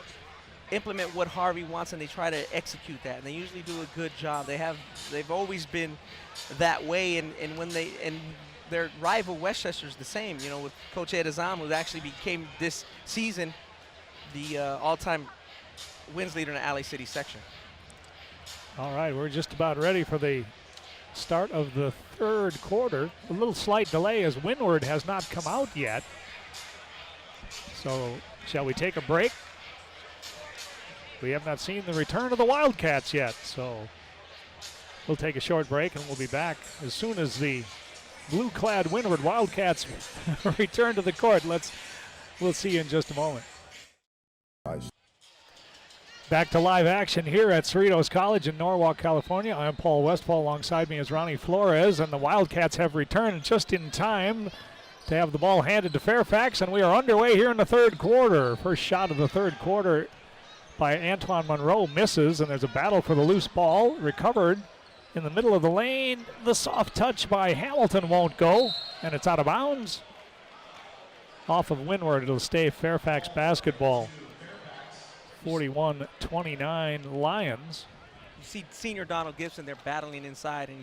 implement what Harvey wants, and they try to execute that, and they usually do a good job. They've always been that way, and their rival Westchester's the same, you know, with Coach Ed Azam, who actually became this season the all-time wins leader in the Alley City section. All right, we're just about ready for the start of the third quarter. A little slight delay as Windward has not come out yet. So shall we take a break? We have not seen the return of the Wildcats yet, so we'll take a short break and we'll be back as soon as the blue-clad Windward Wildcats return to the court. We'll see you in just a moment. Back to live action here at Cerritos College in Norwalk, California. I'm Paul Westphal. Alongside me is Ronnie Flores, and the Wildcats have returned just in time to have the ball handed to Fairfax, and we are underway here in the third quarter. First shot of the third quarter by Antoine Monroe misses, and there's a battle for the loose ball. Recovered in the middle of the lane. The soft touch by Hamilton won't go, and it's out of bounds. Off of Windward, it'll stay Fairfax basketball. 41-29 Lions. You see senior Donald Gipson, they're battling inside, and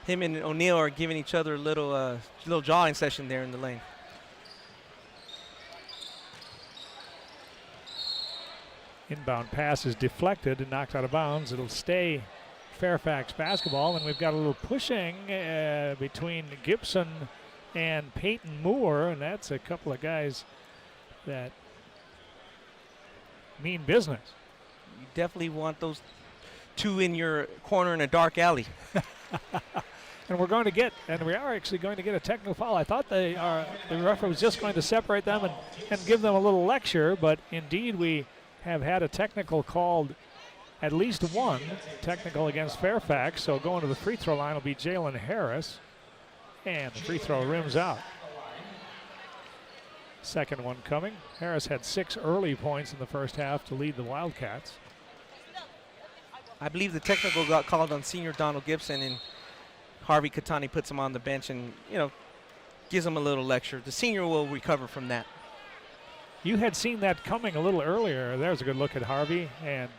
him and O'Neal are giving each other a little jawing session there in the lane. Inbound pass is deflected and knocked out of bounds. It'll stay Fairfax basketball, and we've got a little pushing between Gipson and Peyton Moore, and that's a couple of guys that mean business. You definitely want those two in your corner in a dark alley. And we are actually going to get a technical foul. I thought the referee was just going to separate them and give them a little lecture, but indeed we have had a technical called, at least one technical against Fairfax. So going to the free throw line will be Jalen Harris, and the free throw rims out. Second one coming. Harris had 6 early points in the first half to lead the Wildcats. I believe the technical got called on senior Donald Gipson, and Harvey Kitani puts him on the bench and, you know, gives him a little lecture. The senior will recover from that. You had seen that coming a little earlier. There's a good look at Harvey, and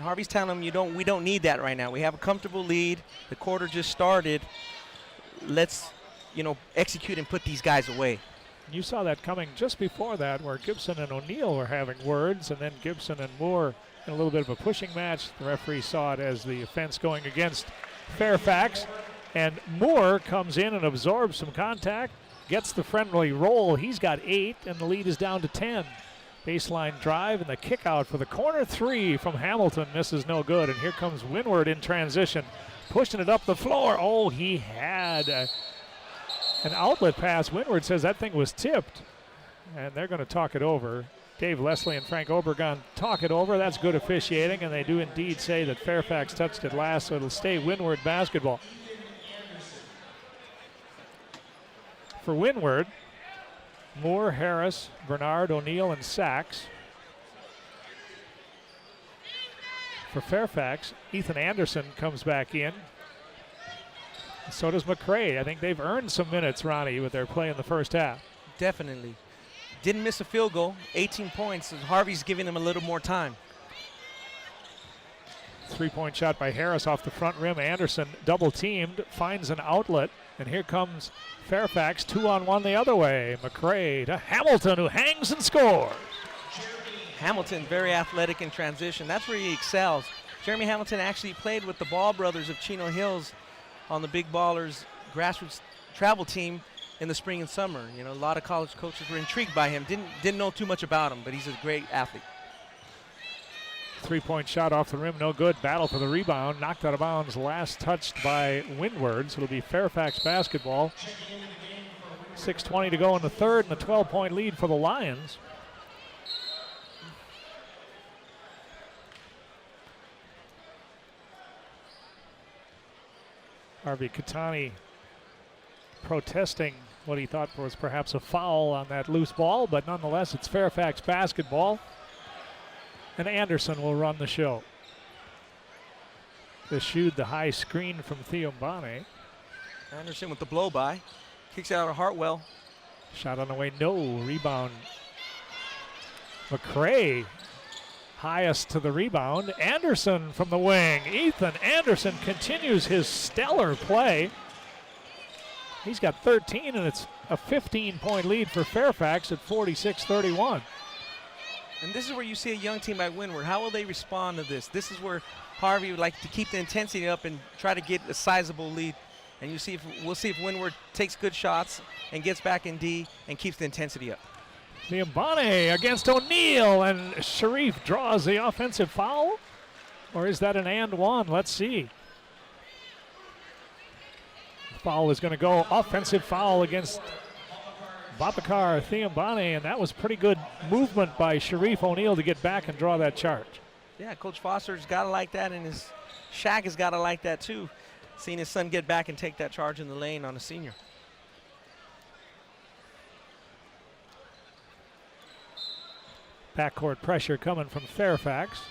Harvey's telling him, we don't need that right now. We have a comfortable lead. The quarter just started. Let's, you know, execute and put these guys away. You saw that coming just before that, where Gipson and O'Neal were having words, and then Gipson and Moore in a little bit of a pushing match. The referee saw it as the offense going against Fairfax, and Moore comes in and absorbs some contact, gets the friendly roll. He's got 8, and the lead is down to 10. Baseline drive, and the kick out for the corner 3 from Hamilton misses, no good. And here comes Winward in transition, pushing it up the floor. Oh, he had an outlet pass. Winward says that thing was tipped, and they're going to talk it over. Dave Leslie and Frank Obregon talk it over. That's good officiating, and they do indeed say that Fairfax touched it last, so it'll stay Windward basketball. For Windward, Moore, Harris, Bernard, O'Neal, and Sachs. For Fairfax, Ethan Anderson comes back in. So does McRae. I think they've earned some minutes, Ronnie, with their play in the first half. Definitely. Didn't miss a field goal, 18 points. Harvey's giving them a little more time. 3-point shot by Harris off the front rim. Anderson double teamed, finds an outlet, and here comes Fairfax 2-on-1 the other way. McRae to Hamilton, who hangs and scores. Hamilton, very athletic in transition. That's where he excels. Jeremy Hamilton actually played with the Ball brothers of Chino Hills on the Big Ballers grassroots travel team in the spring and summer. You know, a lot of college coaches were intrigued by him. Didn't know too much about him, but he's a great athlete. 3-point shot off the rim, no good. Battle for the rebound, knocked out of bounds. Last touched by Windward, so it'll be Fairfax basketball. 6:20 to go in the third, and a 12-point lead for the Lions. Harvey Kitani protesting what he thought was perhaps a foul on that loose ball, but nonetheless it's Fairfax basketball. And Anderson will run the show. Eschewed the high screen from Theombane. Anderson with the blow by. Kicks it out of Hartwell. Shot on the way, no. Rebound. McRae highest to the rebound. Anderson from the wing. Ethan Anderson continues his stellar play. He's got 13, and it's a 15-point lead for Fairfax at 46-31. And this is where you see a young team like Windward. How will they respond to this? This is where Harvey would like to keep the intensity up and try to get a sizable lead. And we'll see if Windward takes good shots and gets back in D and keeps the intensity up. Theombane against O'Neal, and Sharif draws the offensive foul. Or is that an and one? Let's see. The foul is going to go. Offensive foul against Babakar Theombane, and that was pretty good movement by Sharif O'Neal to get back and draw that charge. Yeah, Coach Foster's got to like that, and his Shaq has got to like that too, seeing his son get back and take that charge in the lane on a senior. Backcourt pressure coming from Fairfax.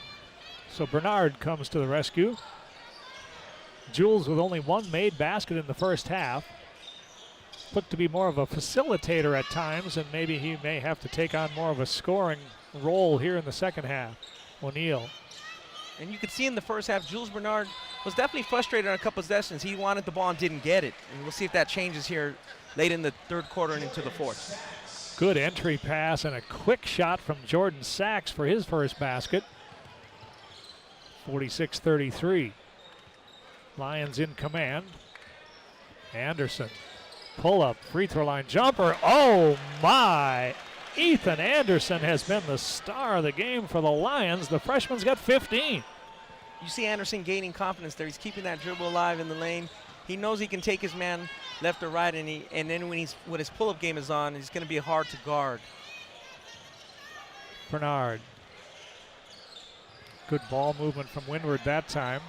So Bernard comes to the rescue. Jules with only one made basket in the first half. Looked to be more of a facilitator at times, and maybe he may have to take on more of a scoring role here in the second half. O'Neal. And you could see in the first half, Jules Bernard was definitely frustrated on a couple possessions. He wanted the ball and didn't get it. And we'll see if that changes here late in the third quarter and into the fourth. Good entry pass and a quick shot from Jordan Sachs for his first basket. 46-33. Lions in command. Anderson. Pull up, free throw line jumper. Oh my! Ethan Anderson has been the star of the game for the Lions. The freshman's got 15. You see Anderson gaining confidence there. He's keeping that dribble alive in the lane. He knows he can take his man left or right, and then when his pull-up game is on, he's going to be hard to guard. Bernard. Good ball movement from Windward that time.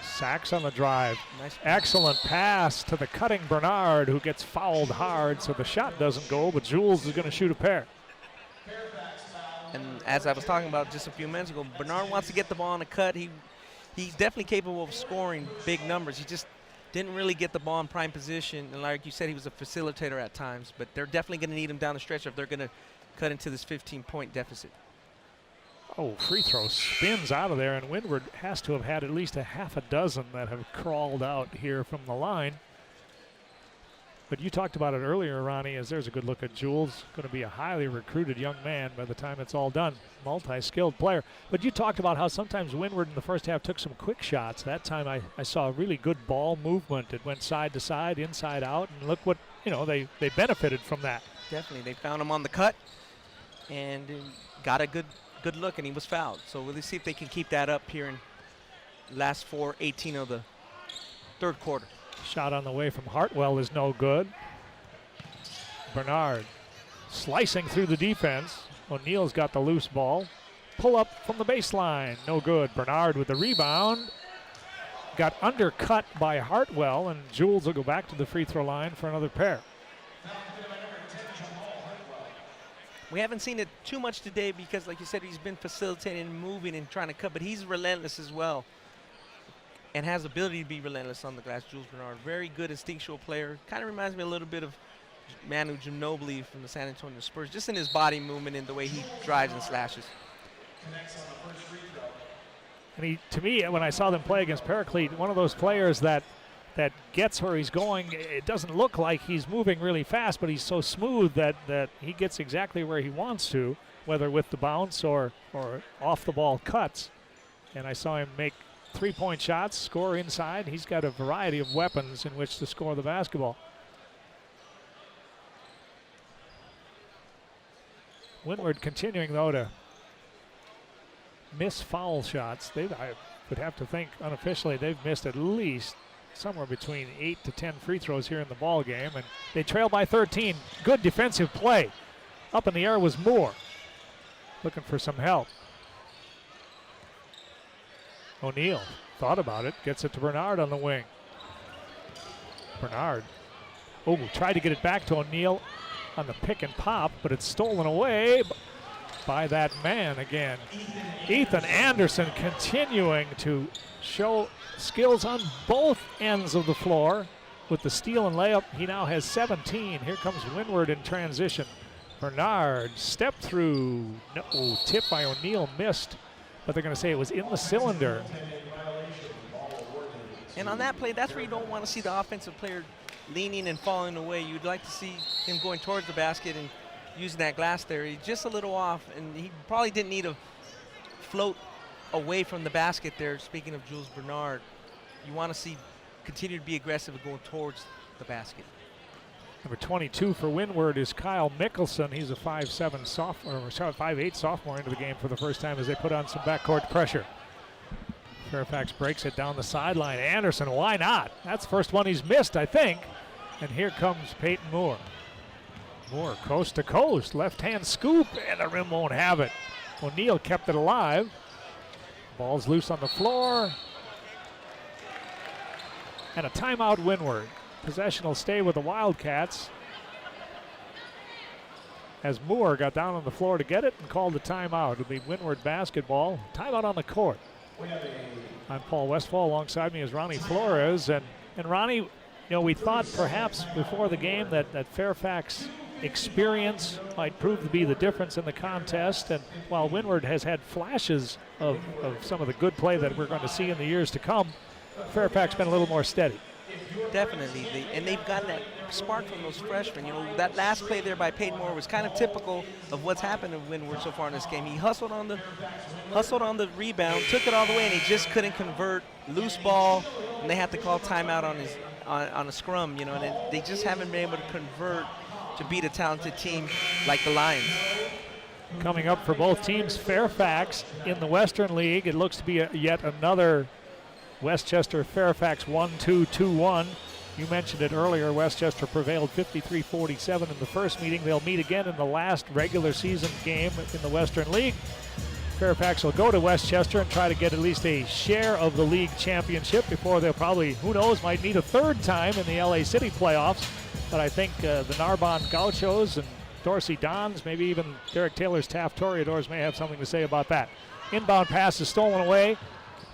Sachs on the drive. Nice. Excellent pass to the cutting Bernard, who gets fouled hard, so the shot doesn't go, but Jules is going to shoot a pair. And as I was talking about just a few minutes ago, Bernard wants to get the ball on a cut. He's definitely capable of scoring big numbers. He just didn't really get the ball in prime position. And like you said, he was a facilitator at times, but they're definitely going to need him down the stretch if they're going to cut into this 15-point deficit. Oh, free throw spins out of there, and Windward has to have had at least a half a dozen that have crawled out here from the line. But you talked about it earlier, Ronnie, as there's a good look at Jules. Going to be a highly recruited young man by the time it's all done. Multi-skilled player. But you talked about how sometimes Windward in the first half took some quick shots. That time I saw a really good ball movement. It went side to side, inside out, and look what, they benefited from that. Definitely. They found him on the cut and got a good look, and he was fouled. So we'll see if they can keep that up here in last 4:18 of the third quarter. Shot on the way from Hartwell is no good. Bernard slicing through the defense. O'Neal's got the loose ball. Pull up from the baseline, no good. Bernard with the rebound. Got undercut by Hartwell, and Jules will go back to the free throw line for another pair. We haven't seen it too much today because, like you said, he's been facilitating and moving and trying to cut, but he's relentless as well and has the ability to be relentless on the glass. Jules Bernard, very good instinctual player. Kind of reminds me a little bit of Manu Ginobili from the San Antonio Spurs, just in his body movement and the way he drives and slashes. And to me, when I saw them play against Paraclete, one of those players that gets where he's going. It doesn't look like he's moving really fast, but he's so smooth that he gets exactly where he wants to, whether with the bounce or off the ball cuts. And I saw him make three-point shots, score inside. He's got a variety of weapons in which to score the basketball. Winward continuing, though, to miss foul shots. I would have to think unofficially they've missed at least somewhere between 8 to 10 free throws here in the ball game, and they trail by 13. Good defensive play. Up in the air was Moore, looking for some help. O'Neal thought about it, gets it to Bernard on the wing. Bernard. Oh, tried to get it back to O'Neal on the pick and pop, but it's stolen away by that man again. Ethan Anderson continuing to show skills on both ends of the floor with the steal and layup. He now has 17. Here comes Windward in transition. Bernard step through. No, tip by O'Neal, missed, but they're going to say it was in the cylinder. And on that play, that's where you don't want to see the offensive player leaning and falling away. You'd like to see him going towards the basket and using that glass there. He's just a little off, and he probably didn't need to float away from the basket there. Speaking of Jules Bernard, you want to see continue to be aggressive and going towards the basket. Number 22 for Windward is Kyle Mickelson. He's a 5'7" sophomore, or 5'8" sophomore into the game for the first time as they put on some backcourt pressure. Fairfax breaks it down the sideline. Anderson, why not? That's the first one he's missed, I think. And here comes Peyton Moore. Moore coast to coast, left-hand scoop, and the rim won't have it. O'Neal kept it alive. Ball's loose on the floor. And a timeout Windward. Possession will stay with the Wildcats as Moore got down on the floor to get it and called the timeout. It'll be Windward basketball. Timeout on the court. I'm Paul Westfall. Alongside me is Ronnie Flores. And Ronnie, you know, we thought perhaps before the game that Fairfax experience might prove to be the difference in the contest. And while Windward has had flashes of some of the good play that we're going to see in the years to come, Fairfax been a little more steady. Definitely, and they've gotten that spark from those freshmen. You know, that last play there by Peyton Moore was kind of typical of what's happened to Windward so far in this game. He hustled on the rebound, took it all the way, and he just couldn't convert. Loose ball, and they had to call timeout on a scrum. You know, and they just haven't been able to convert to beat a talented team like the Lions. Coming up for both teams, Fairfax in the Western League. It looks to be yet another Westchester-Fairfax 1-2-2-1. You mentioned it earlier. Westchester prevailed 53-47 in the first meeting. They'll meet again in the last regular season game in the Western League. Fairfax will go to Westchester and try to get at least a share of the league championship before they'll probably, who knows, might meet a third time in the LA City playoffs. But I think the Narbonne Gauchos and Dorsey Dons, maybe even Derek Taylor's Taft Toreadors may have something to say about that. Inbound pass is stolen away.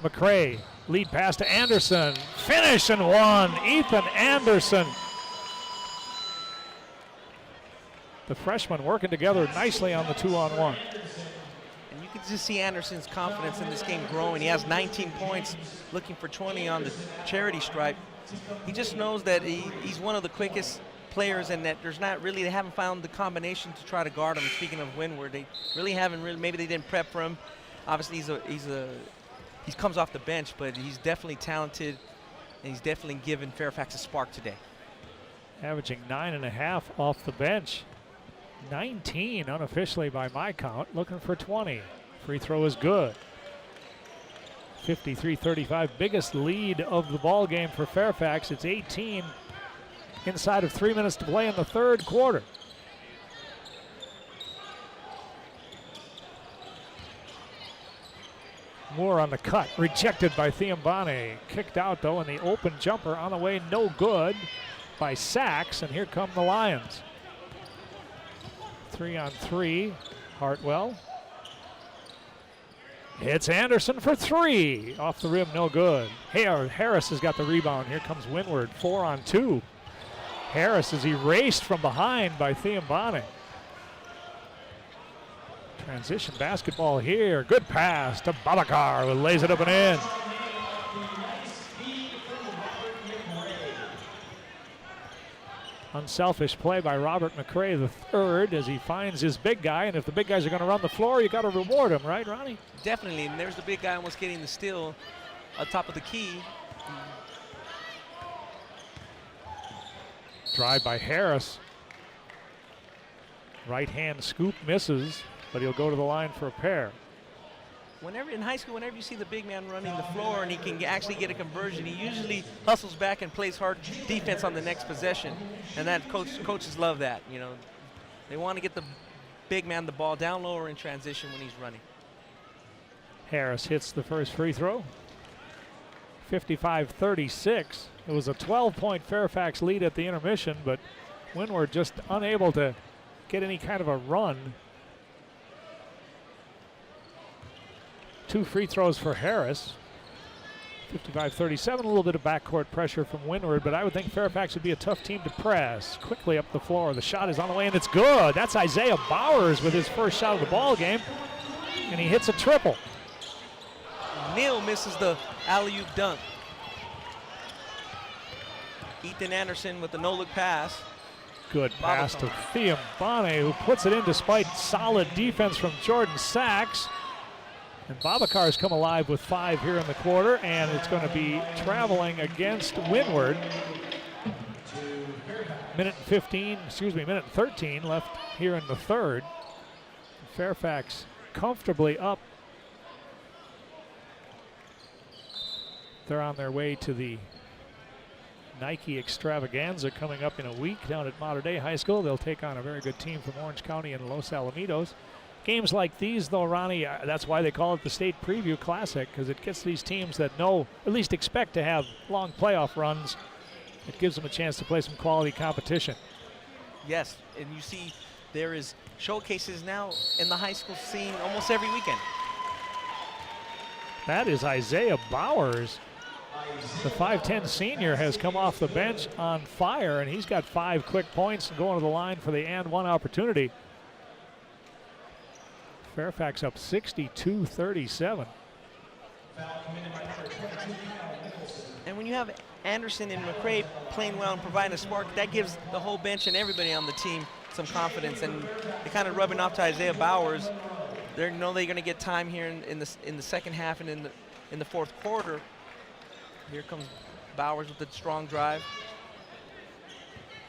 McRae, lead pass to Anderson. Finish and one. Ethan Anderson. The freshman working together nicely on the 2-on-1. And you can just see Anderson's confidence in this game growing. He has 19 points, looking for 20 on the charity stripe. He just knows that he's one of the quickest players, and that they haven't found the combination to try to guard him. Speaking of Windward, they really haven't maybe they didn't prep for him. Obviously, he comes off the bench, but he's definitely talented, and he's definitely given Fairfax a spark today. Averaging 9.5 off the bench. 19 unofficially by my count, looking for 20. Free throw is good. 53-35, biggest lead of the ball game for Fairfax. It's 18 inside of 3 minutes to play in the third quarter. Moore on the cut, rejected by Thiambane. Kicked out though, and the open jumper on the way, no good by Sachs, and here come the Lions. 3-on-3, Hartwell. Hits Anderson for three. Off the rim, no good. Harris has got the rebound. Here comes Winward, 4-on-2. Harris is erased from behind by Thiambane. Transition basketball here. Good pass to Babakar, who lays it up and in. Unselfish play by Robert McRae III as he finds his big guy. And if the big guys are going to run the floor, you got to reward him, right, Ronnie? Definitely. And there's the big guy almost getting the steal on top of the key. Drive by Harris. Right hand scoop misses, but he'll go to the line for a pair. Whenever in high school, whenever you see the big man running the floor and he can actually get a conversion, he usually hustles back and plays hard defense on the next possession. And that coaches love that. You know, they want to get the big man the ball down lower in transition when he's running. Harris hits the first free throw. 55-36. It was a 12-point Fairfax lead at the intermission, but Windward just unable to get any kind of a run. 2 free throws for Harris. 55-37, a little bit of backcourt pressure from Windward, but I would think Fairfax would be a tough team to press. Quickly up the floor, the shot is on the way, and it's good. That's Isaiah Bowers with his first shot of the ball game, and he hits a triple. Neal misses the alley-oop dunk. Ethan Anderson with the no-look pass. Good pass to Thiem Bane, who puts it in despite solid defense from Jordan Sachs. And Babacar's come alive with 5 here in the quarter, and it's going to be traveling against Windward. Minute 13 left here in the third. Fairfax comfortably up. They're on their way to the Nike Extravaganza coming up in a week down at Mater Dei High School. They'll take on a very good team from Orange County and Los Alamitos. Games like these, though, Ronnie, that's why they call it the State Preview Classic, because it gets these teams that know, at least expect to have long playoff runs. It gives them a chance to play some quality competition. Yes, and you see there is showcases now in the high school scene almost every weekend. That is Isaiah Bowers. The 5'10 senior has come off the bench on fire, and he's got 5 quick points and going to the line for the and one opportunity. Fairfax up 62-37. And when you have Anderson and McRae playing well and providing a spark, that gives the whole bench and everybody on the team some confidence, and they kind of rubbing off to Isaiah Bowers. They know they're going to get time here in the second half and in the fourth quarter. Here comes Bowers with the strong drive.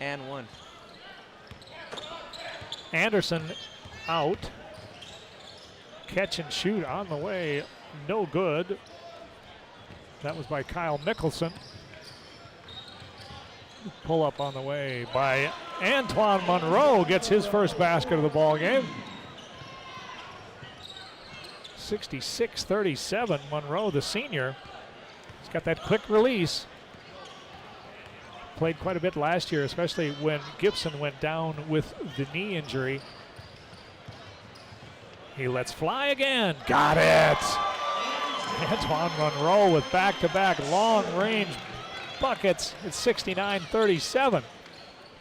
And one. Anderson out. Catch and shoot on the way, no good. That was by Kyle Mickelson. Pull up on the way by Antoine Monroe, gets his first basket of the ball game. 66-37, Monroe, the senior. He's got that quick release. Played quite a bit last year, especially when Gipson went down with the knee injury. He lets fly again. Got it. Antoine Monroe with back-to-back long-range buckets. It's 69-37.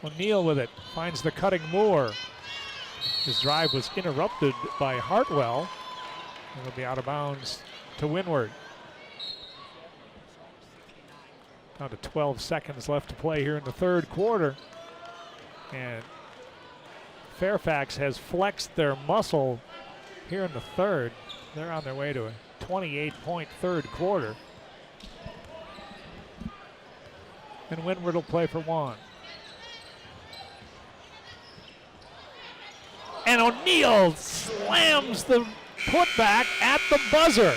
O'Neal with it. Finds the cutting Moore. His drive was interrupted by Hartwell. It'll be out of bounds to Winward. Down to 12 seconds left to play here in the third quarter. And Fairfax has flexed their muscle here in the third. They're on their way to a 28-point third quarter. And Windward will play for one. And O'Neal slams the putback at the buzzer.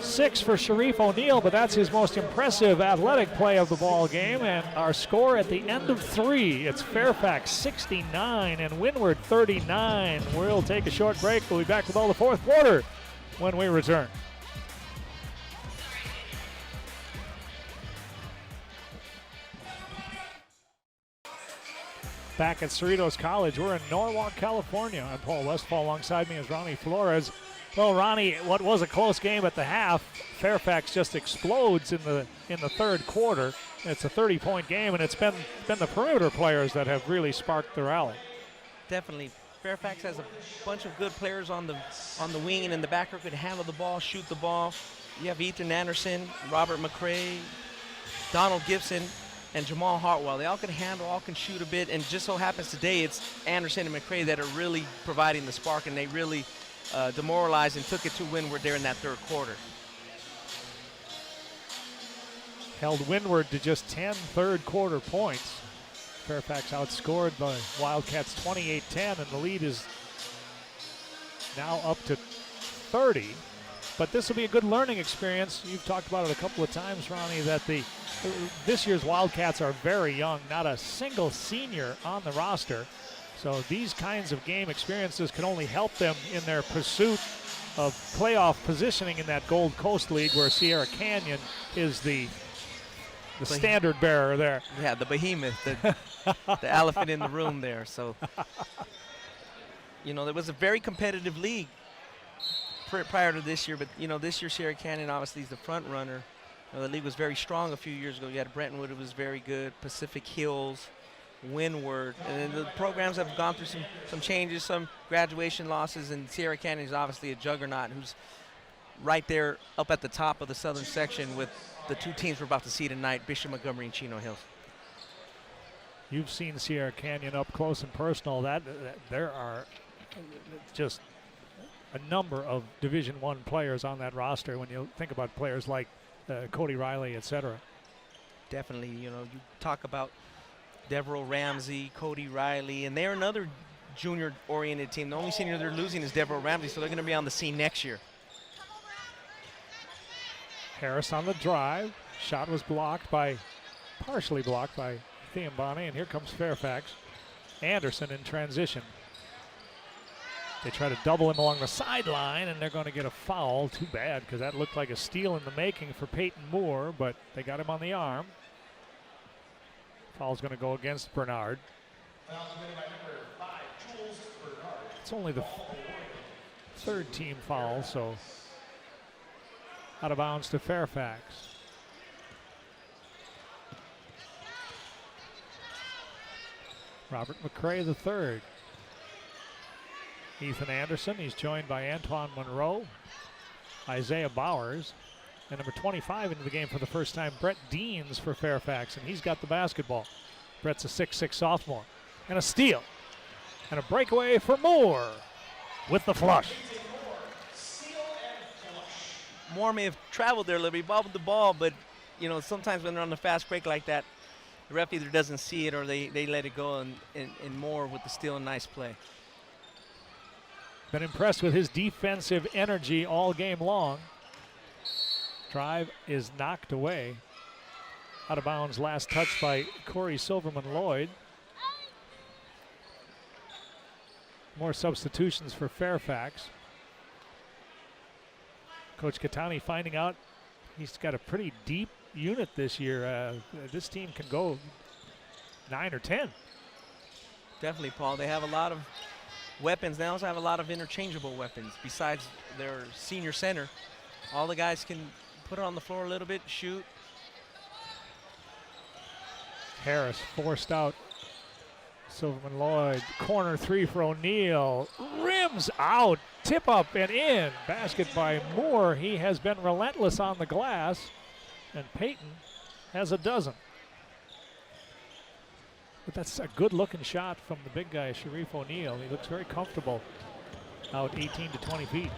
6 for Sharif O'Neal, but that's his most impressive athletic play of the ball game. And our score at the end of 3, it's Fairfax 69 and Windward 39. We'll take a short break. We'll be back with all the fourth quarter when we return. Back at Cerritos College, we're in Norwalk, California. I'm Paul Westfall. Alongside me is Ronnie Flores. Well, Ronnie, what was a close game at the half, Fairfax just explodes in the third quarter. It's a 30-point game, and it's been the perimeter players that have really sparked the rally. Definitely. Fairfax has a bunch of good players on the wing and in the back who could handle the ball, shoot the ball. You have Ethan Anderson, Robert McRae, Donald Gipson, and Jamal Hartwell. They all can handle, all can shoot a bit, and just so happens today it's Anderson and McRae that are really providing the spark, and they really demoralized and took it to Windward there in that third quarter. Held Windward to just 10 third quarter points. Fairfax outscored the Wildcats 28-10, and the lead is now up to 30. But this will be a good learning experience. You've talked about it a couple of times, Ronnie, that this year's Wildcats are very young. Not a single senior on the roster. So these kinds of game experiences can only help them in their pursuit of playoff positioning in that Gold Coast League, where Sierra Canyon is the standard bearer there. Yeah, the behemoth, the elephant in the room there. So, you know, there was a very competitive league prior to this year, but, you know, this year Sierra Canyon obviously is the front runner. You know, the league was very strong a few years ago. You had Brentwood, it was very good, Pacific Hills, Winward, and then the programs have gone through some changes, some graduation losses, and Sierra Canyon is obviously a juggernaut who's right there up at the top of the southern section with the two teams we're about to see tonight, Bishop Montgomery and Chino Hills. You've seen Sierra Canyon up close and personal. That there are just a number of Division I players on that roster when you think about players like Cody Riley, etc. Definitely, you know, you talk about Devereaux Ramsey, Cody Riley, and they're another junior-oriented team. The only senior they're losing is Devereaux Ramsey, so they're going to be on the scene next year. Harris on the drive. Shot was partially blocked by Thiambane, and here comes Fairfax. Anderson in transition. They try to double him along the sideline, and they're going to get a foul. Too bad, because that looked like a steal in the making for Peyton Moore, but they got him on the arm. Foul's going to go against Bernard. It's only the third team foul, so out of bounds to Fairfax. Robert McRae III. Ethan Anderson, he's joined by Antoine Monroe, Isaiah Bowers, and number 25 into the game for the first time, Brett Deans for Fairfax, and he's got the basketball. Brett's a 6'6" sophomore. And a steal. And a breakaway for Moore with the flush. Moore may have traveled there a little bit, he bobbled the ball, but, you know, sometimes when they're on the fast break like that, the ref either doesn't see it or they let it go, and Moore with the steal and nice play. Been impressed with his defensive energy all game long. Drive is knocked away. Out of bounds, last touch by Corey Silverman-Lloyd. More substitutions for Fairfax. Coach Kitani finding out he's got a pretty deep unit this year. This team can go 9 or 10. Definitely, Paul. They have a lot of weapons. They also have a lot of interchangeable weapons besides their senior center. All the guys can put it on the floor a little bit, shoot. Harris forced out Silverman-Lloyd. Corner three for O'Neal. Rims out. Tip up and in. Basket by Moore. He has been relentless on the glass. And Peyton has a dozen. But that's a good looking shot from the big guy, Sharif O'Neal. He looks very comfortable out 18 to 20 feet.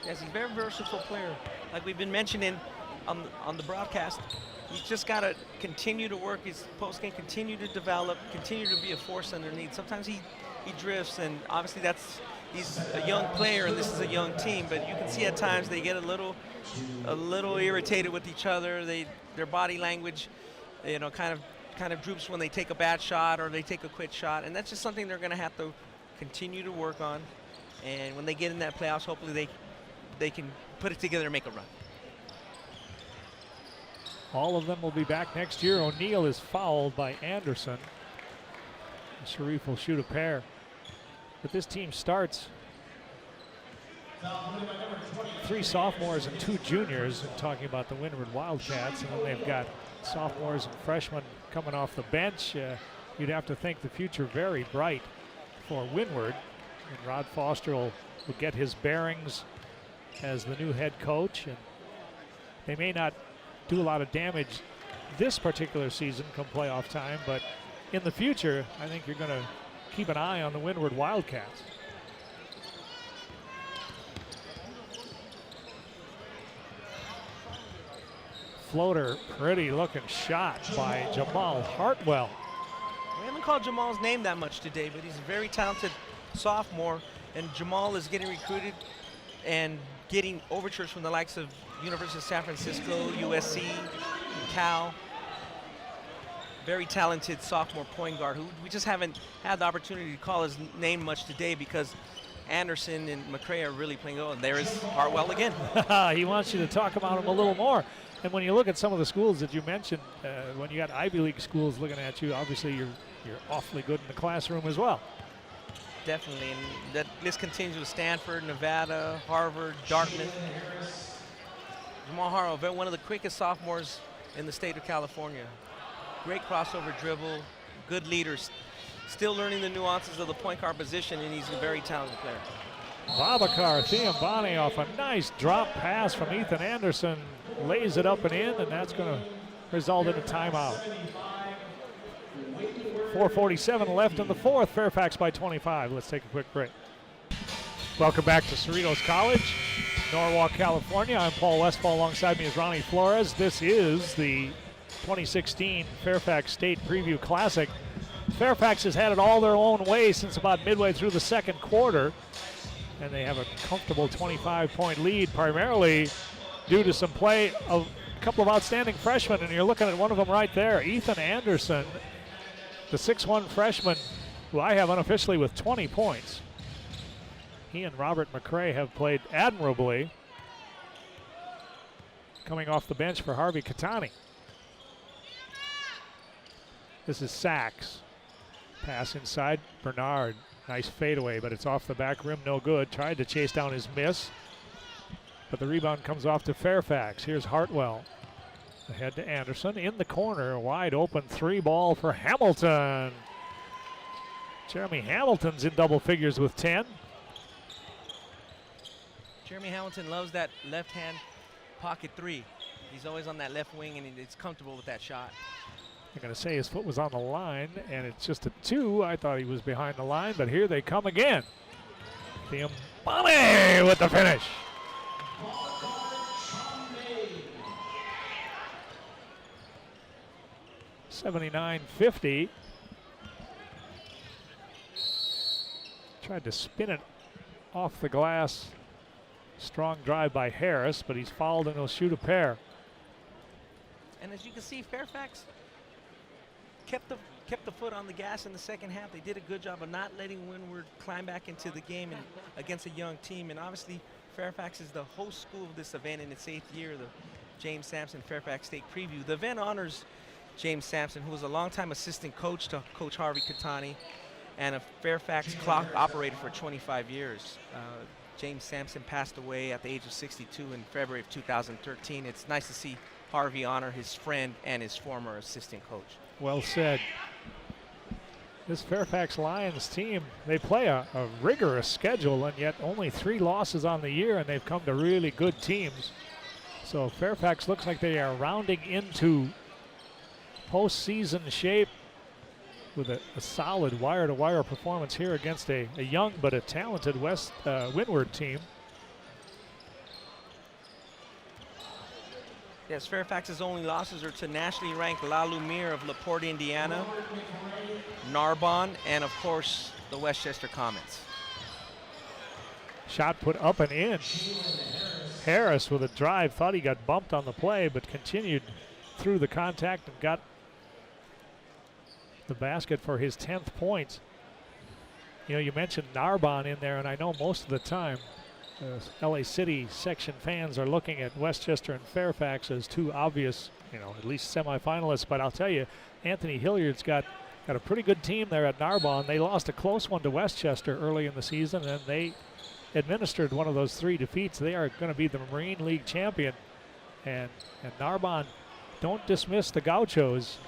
Yes, he's a very versatile player. Like we've been mentioning on the broadcast, he's just got to continue to work his post game, continue to develop, continue to be a force underneath. Sometimes he drifts, and obviously he's a young player and this is a young team, but you can see at times they get a little irritated with each other. Their body language, you know, kind of droops when they take a bad shot or they take a quick shot, and that's just something they're going to have to continue to work on. And when they get in that playoffs, hopefully they can put it together and make a run. All of them will be back next year. O'Neal is fouled by Anderson. Sharif will shoot a pair. But this team starts 3 sophomores and 2 juniors. I'm talking about the Windward Wildcats, and then they've got sophomores and freshmen coming off the bench. You'd have to think the future very bright for Windward. And Rod Foster will get his bearings as the new head coach. And they may not do a lot of damage this particular season come playoff time, but in the future, I think you're going to keep an eye on the Windward Wildcats. Floater, pretty looking shot by Jamal Hartwell. We haven't called Jamal's name that much today, but he's a very talented sophomore, and Jamal is getting recruited and getting overtures from the likes of University of San Francisco, USC, Cal. very talented sophomore point guard who we just haven't had the opportunity to call his name much today because Anderson and McRae are really playing well. And there is Hartwell again. He wants you to talk about him a little more. And when you look at some of the schools that you mentioned, when you got Ivy League schools looking at you, obviously you're awfully good in the classroom as well. Definitely, and that list continues with Stanford, Nevada, Harvard, Dartmouth. Jamal Hartwell, one of the quickest sophomores in the state of California. Great crossover dribble, good leaders. Still learning the nuances of the point guard position, and he's a very talented player. Babacar Thiambani off a nice drop pass from Ethan Anderson. Lays it up and in, and that's going to result in a timeout. 4:47 left in the fourth. Fairfax by 25. Let's take a quick break. Welcome back to Cerritos College, Norwalk, California. I'm Paul Westfall. Alongside me is Ronnie Flores. This is the 2016 Fairfax State Preview Classic. Fairfax has had it all their own way since about midway through the second quarter, and they have a comfortable 25-point lead, primarily due to some play of a couple of outstanding freshmen, and you're looking at one of them right there, Ethan Anderson, the 6'1 freshman, who I have unofficially with 20 points. He and Robert McRae have played admirably, coming off the bench for Harvey Kitani. This is Sachs. Pass inside, Bernard. Nice fadeaway, but it's off the back rim, no good. Tried to chase down his miss, but the rebound comes off to Fairfax. Here's Hartwell. Ahead to Anderson, in the corner, wide open three ball for Hamilton. Jeremy Hamilton's in double figures with 10. Jeremy Hamilton loves that left-hand pocket three. He's always on that left wing, and he's comfortable with that shot. I'm going to say his foot was on the line, and it's just a 2. I thought he was behind the line, but here they come again. Thiambani with the finish. $79-50. Tried to spin it off the glass. Strong drive by Harris, but he's fouled and he'll shoot a pair. And as you can see, Fairfax kept the foot on the gas in the second half. They did a good job of not letting Windward climb back into the game and against a young team. And obviously, Fairfax is the host school of this event in its 8th year, the James Sampson Fairfax State Preview. The event honors James Sampson, who was a longtime assistant coach to Coach Harvey Kitani and a Fairfax clock operator for 25 years. James Sampson passed away at the age of 62 in February of 2013. It's nice to see Harvey honor his friend and his former assistant coach. Well said. This Fairfax Lions team, they play a rigorous schedule, and yet only 3 losses on the year, and they've come to really good teams. So Fairfax looks like they are rounding into postseason shape with a solid wire-to-wire performance here against a young but a talented Windward team. Yes, Fairfax's only losses are to nationally ranked La Lumiere of LaPorte, Indiana, Narbonne, and of course the Westchester Comets. Shot put up and in. Harris with a drive, thought he got bumped on the play, but continued through the contact and got the basket for his 10th points. You know, you mentioned Narbonne in there, and I know most of the time LA City section fans are looking at Westchester and Fairfax as 2 obvious, at least semifinalists. But I'll tell you, Anthony Hilliard's got a pretty good team there at Narbonne. They lost a close one to Westchester early in the season, and they administered one of those 3 defeats. They are going to be the Marine League champion. And Narbonne, don't dismiss the Gauchos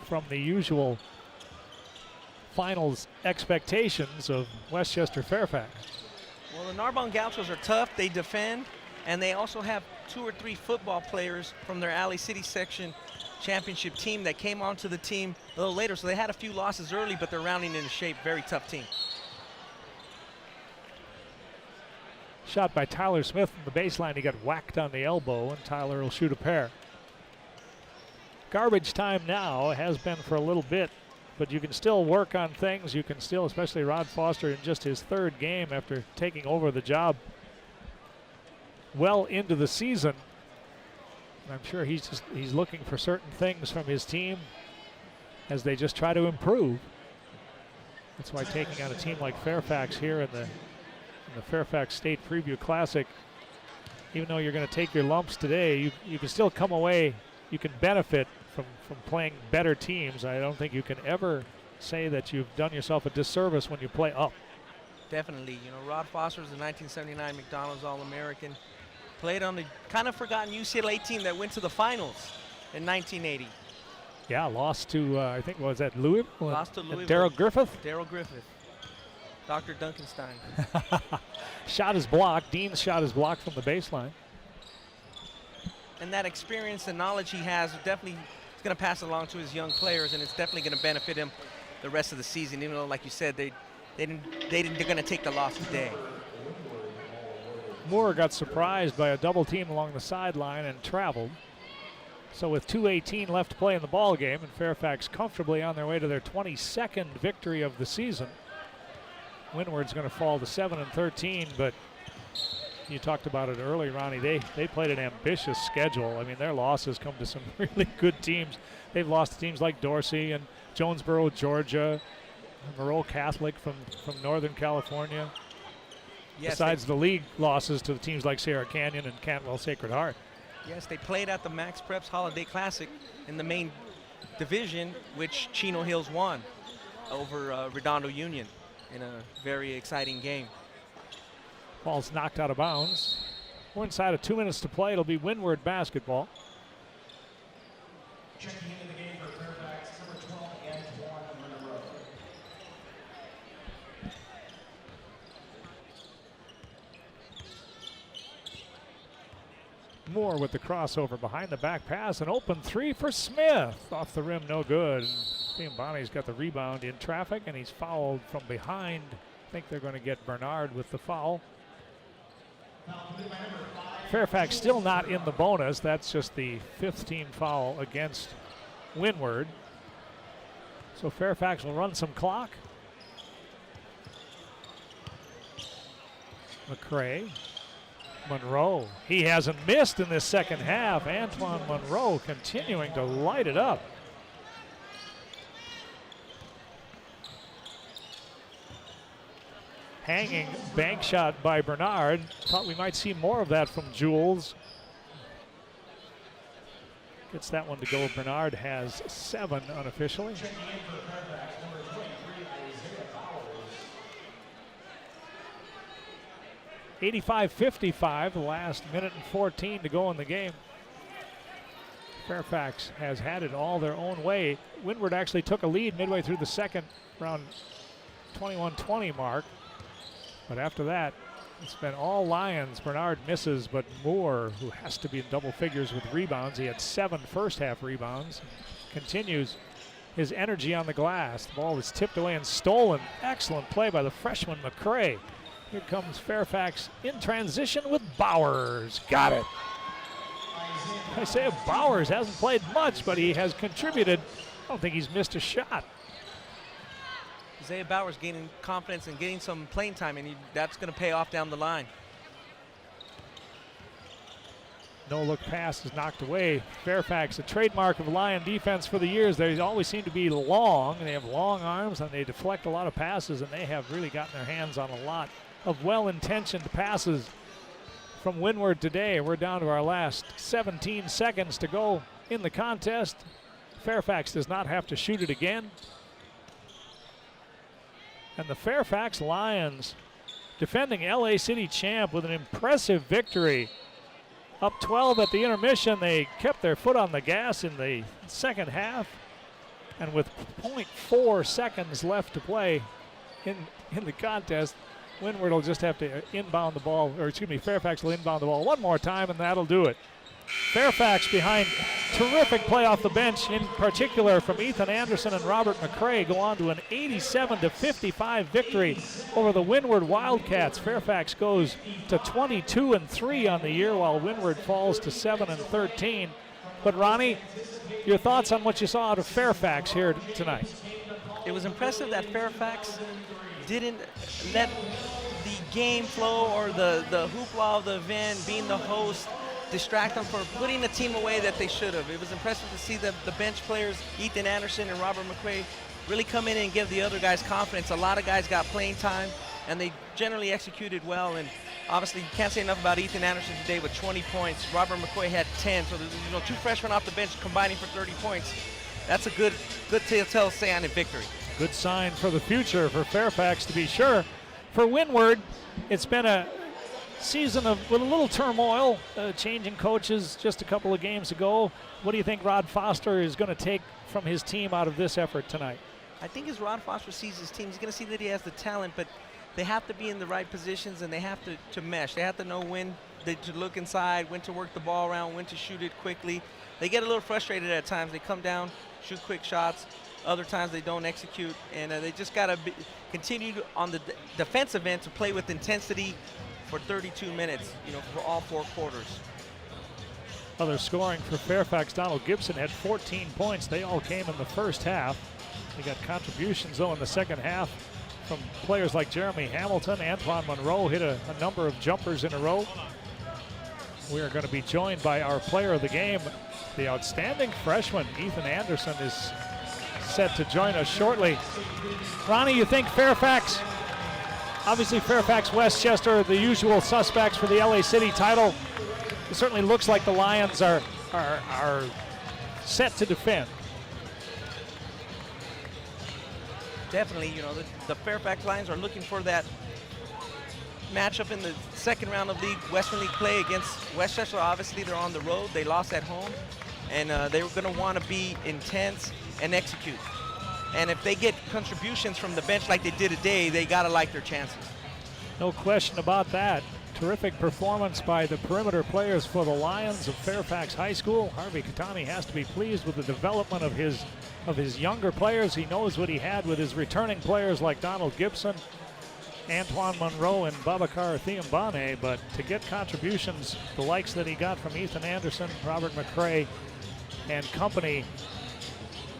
from the usual finals expectations of Westchester Fairfax. Well, the Narbonne Gauchos are tough. They defend, and they also have 2 or 3 football players from their Alley City section championship team that came onto the team a little later. So they had a few losses early, but they're rounding into shape. Very tough team. Shot by Tyler Smith from the baseline. He got whacked on the elbow, and Tyler will shoot a pair. Garbage time now, has been for a little bit, but you can still work on things. You can still, especially Rod Foster in just his 3rd game after taking over the job well into the season. I'm sure he's looking for certain things from his team. as they just try to improve. That's why taking on a team like Fairfax here in the Fairfax State Preview Classic, even though you're going to take your lumps today, you can still come away, you can benefit from playing better teams. I don't think you can ever say that you've done yourself a disservice when you play up. Definitely. You know, Rod Foster was the 1979 McDonald's All-American. Played on the kind of forgotten UCLA team that went to the finals in 1980. Yeah, lost to, I think, was that Louisville? Lost to Louisville. Darryl Griffith? Darryl Griffith. Dr. Duncanstein. Shot his block. Dean shot his block from the baseline. And that experience and knowledge he has definitely is going to pass along to his young players, and it's definitely going to benefit him the rest of the season, even though, like you said, they're going to take the loss today. Moore got surprised by a double team along the sideline and traveled. So with 2:18 left to play in the ball game, and Fairfax comfortably on their way to their 22nd victory of the season. Windward's going to fall to 7-13, but you talked about it early, Ronnie. They played an ambitious schedule. I mean, their losses come to some really good teams. They've lost to teams like Dorsey and Jonesboro, Georgia, Moreau Catholic from Northern California. Yes, besides the league losses to the teams like Sierra Canyon and Cantwell Sacred Heart. Yes, they played at the Max Preps Holiday Classic in the main division, which Chino Hills won over Redondo Union in a very exciting game. Ball's knocked out of bounds. We're inside of 2 minutes to play. It'll be Windward basketball. Checking into the game for Fairfax, number 12, Antoine Monroe. Moore with the crossover behind the back pass. An open three for Smith. Off the rim, no good. Biambani's got the rebound in traffic, and he's fouled from behind. I think they're going to get Bernard with the foul. Fairfax still not in the bonus. That's just the 5th team foul against Winward. So Fairfax will run some clock. McRae. Monroe. He hasn't missed in this second half. Antoine Monroe continuing to light it up. Hanging bank shot by Bernard. Thought we might see more of that from Jules. Gets that one to go. Bernard has 7 unofficially. 85-55, the last minute and 14 to go in the game. Fairfax has had it all their own way. Windward actually took a lead midway through the second, around 21-20 mark. But after that, it's been all Lions. Bernard misses, but Moore, who has to be in double figures with rebounds, he had 7 first half rebounds, continues his energy on the glass. The ball is tipped away and stolen. Excellent play by the freshman McRae. Here comes Fairfax in transition with Bowers. Got it. Isaiah Bowers hasn't played much, but he has contributed. I don't think he's missed a shot. Isaiah Bowers gaining confidence and getting some playing time, and that's going to pay off down the line. No-look pass is knocked away. Fairfax, a trademark of Lion defense for the years. They always seem to be long, and they have long arms, and they deflect a lot of passes, and they have really gotten their hands on a lot of well-intentioned passes from Windward today. We're down to our last 17 seconds to go in the contest. Fairfax does not have to shoot it again. And the Fairfax Lions, defending LA City champ, with an impressive victory. Up 12 at the intermission. They kept their foot on the gas in the second half. And with 0.4 seconds left to play in the contest, Windward will just have to inbound the ball, or excuse me, Fairfax will inbound the ball one more time, and that'll do it. Fairfax behind terrific play off the bench, in particular from Ethan Anderson and Robert McRae, go on to an 87-55 victory over the Windward Wildcats. Fairfax goes to 22-3 on the year, while Windward falls to 7-13. But Ronnie, your thoughts on what you saw out of Fairfax here tonight? It was impressive that Fairfax didn't let the game flow or the hoopla of the event, being the host, distract them from putting the team away that they should have. It was impressive to see the bench players, Ethan Anderson and Robert McRae, really come in and give the other guys confidence. A lot of guys got playing time, and they generally executed well. And obviously, you can't say enough about Ethan Anderson today with 20 points. Robert McRae had 10, so there's, 2 freshmen off the bench combining for 30 points. That's a good telltale sign of victory. Good sign for the future for Fairfax, to be sure. For Windward, it's been a season with a little turmoil, changing coaches just a couple of games ago. What do you think Rod Foster is going to take from his team out of this effort tonight? I think as Rod Foster sees his team, he's going to see that he has the talent, but they have to be in the right positions and they have to mesh. They have to know when to look inside, when to work the ball around, when to shoot it quickly. They get a little frustrated at times. They come down, shoot quick shots. Other times they don't execute, and they just got to continue on the defensive end to play with intensity for 32 minutes, for all 4 quarters. Other scoring for Fairfax, Donald Gipson had 14 points. They all came in the first half. They got contributions, though, in the second half from players like Jeremy Hamilton. Antoine Monroe hit a number of jumpers in a row. We are going to be joined by our player of the game, the outstanding freshman, Ethan Anderson, is set to join us shortly. Ronnie, you think Fairfax, obviously Fairfax, Westchester, the usual suspects for the LA City title. It certainly looks like the Lions are set to defend. Definitely, the Fairfax Lions are looking for that matchup in the second round of Western League play against Westchester. Obviously, they're on the road. They lost at home, and they were going to want to be intense and execute. And if they get contributions from the bench like they did today, they got to like their chances. No question about that. Terrific performance by the perimeter players for the Lions of Fairfax High School. Harvey Kitani has to be pleased with the development of his younger players. He knows what he had with his returning players like Donald Gipson, Antoine Monroe, and Babacar Thiambane, but to get contributions the likes that he got from Ethan Anderson, Robert McRae, and company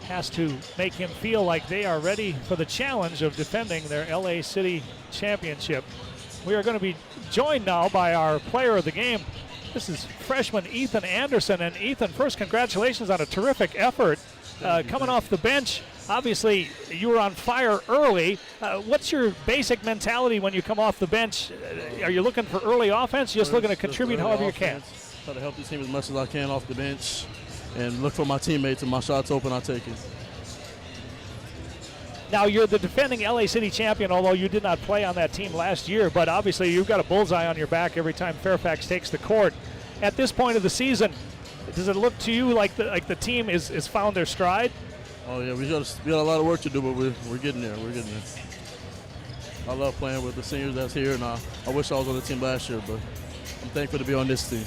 has to make him feel like they are ready for the challenge of defending their LA City championship. We are going to be joined now by our player of the game. This is freshman Ethan Anderson. And Ethan, first, congratulations on a terrific effort coming off the bench. Obviously, you were on fire early. What's your basic mentality when you come off the bench? Are you looking for early offense? Just looking to contribute however you can? Try to help the team as much as I can off the bench and look for my teammates. And my shot's open, I take it. Now, you're the defending LA City champion, although you did not play on that team last year, but obviously you've got a bullseye on your back every time Fairfax takes the court. At this point of the season, does it look to you like the team is found their stride? Oh, yeah, we got a lot of work to do, but we're getting there. We're getting there. I love playing with the seniors that's here, and I wish I was on the team last year, but I'm thankful to be on this team.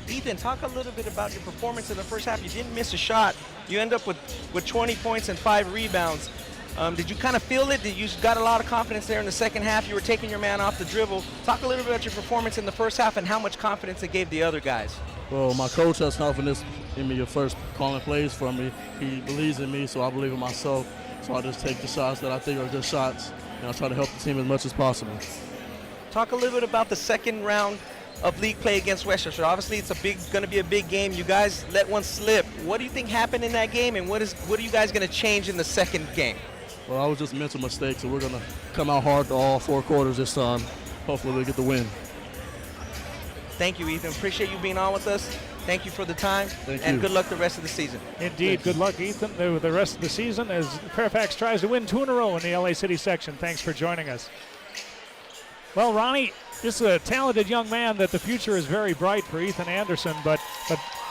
Ethan, talk a little bit about your performance in the first half. You didn't miss a shot. You end up with 20 points and 5 rebounds. Did you kind of feel it? You got a lot of confidence there in the second half? You were taking your man off the dribble. Talk a little bit about your performance in the first half and how much confidence it gave the other guys. Well, my coach has confidence in me at first, calling plays for me. He believes in me, so I believe in myself. So I just take the shots that I think are good shots, and I try to help the team as much as possible. Talk a little bit about the second round of league play against Westchester. Obviously, it's going to be a big game. You guys let one slip. What do you think happened in that game, and what are you guys going to change in the second game? Well, I was just mental mistakes, so we're going to come out hard to all 4 quarters this time. Hopefully, we'll get the win. Thank you, Ethan. Appreciate you being on with us. Thank you for the time, and good luck the rest of the season. Indeed, good luck, Ethan, with the rest of the season as Fairfax tries to win 2 in a row in the LA City section. Thanks for joining us. Well, Ronnie, this is a talented young man that the future is very bright for Ethan Anderson, but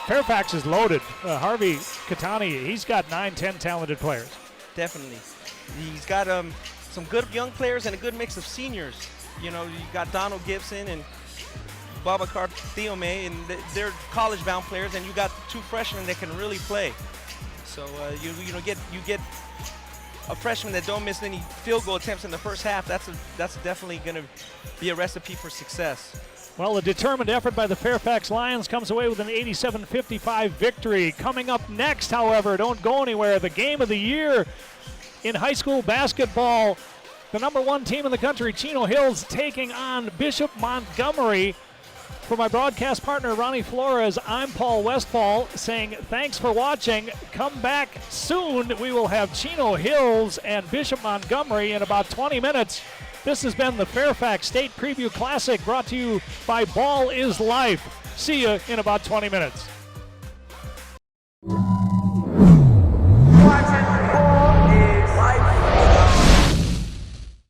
Fairfax is loaded. Harvey Kitani, he's got 9-10 talented players. Definitely. He's got some good young players and a good mix of seniors. You got Donald Gipson and Babacar Thiambane, and they're college-bound players, and you got 2 freshmen that can really play. So you get a freshman that don't miss any field goal attempts in the first half. That's definitely going to be a recipe for success. Well, a determined effort by the Fairfax Lions comes away with an 87-55 victory. Coming up next, however, don't go anywhere, the game of the year in high school basketball. The #1 team in the country, Chino Hills, taking on Bishop Montgomery. For my broadcast partner, Ronnie Flores, I'm Paul Westfall saying thanks for watching. Come back soon. We will have Chino Hills and Bishop Montgomery in about 20 minutes. This has been the Fairfax State Preview Classic brought to you by Ball is Life. See you in about 20 minutes.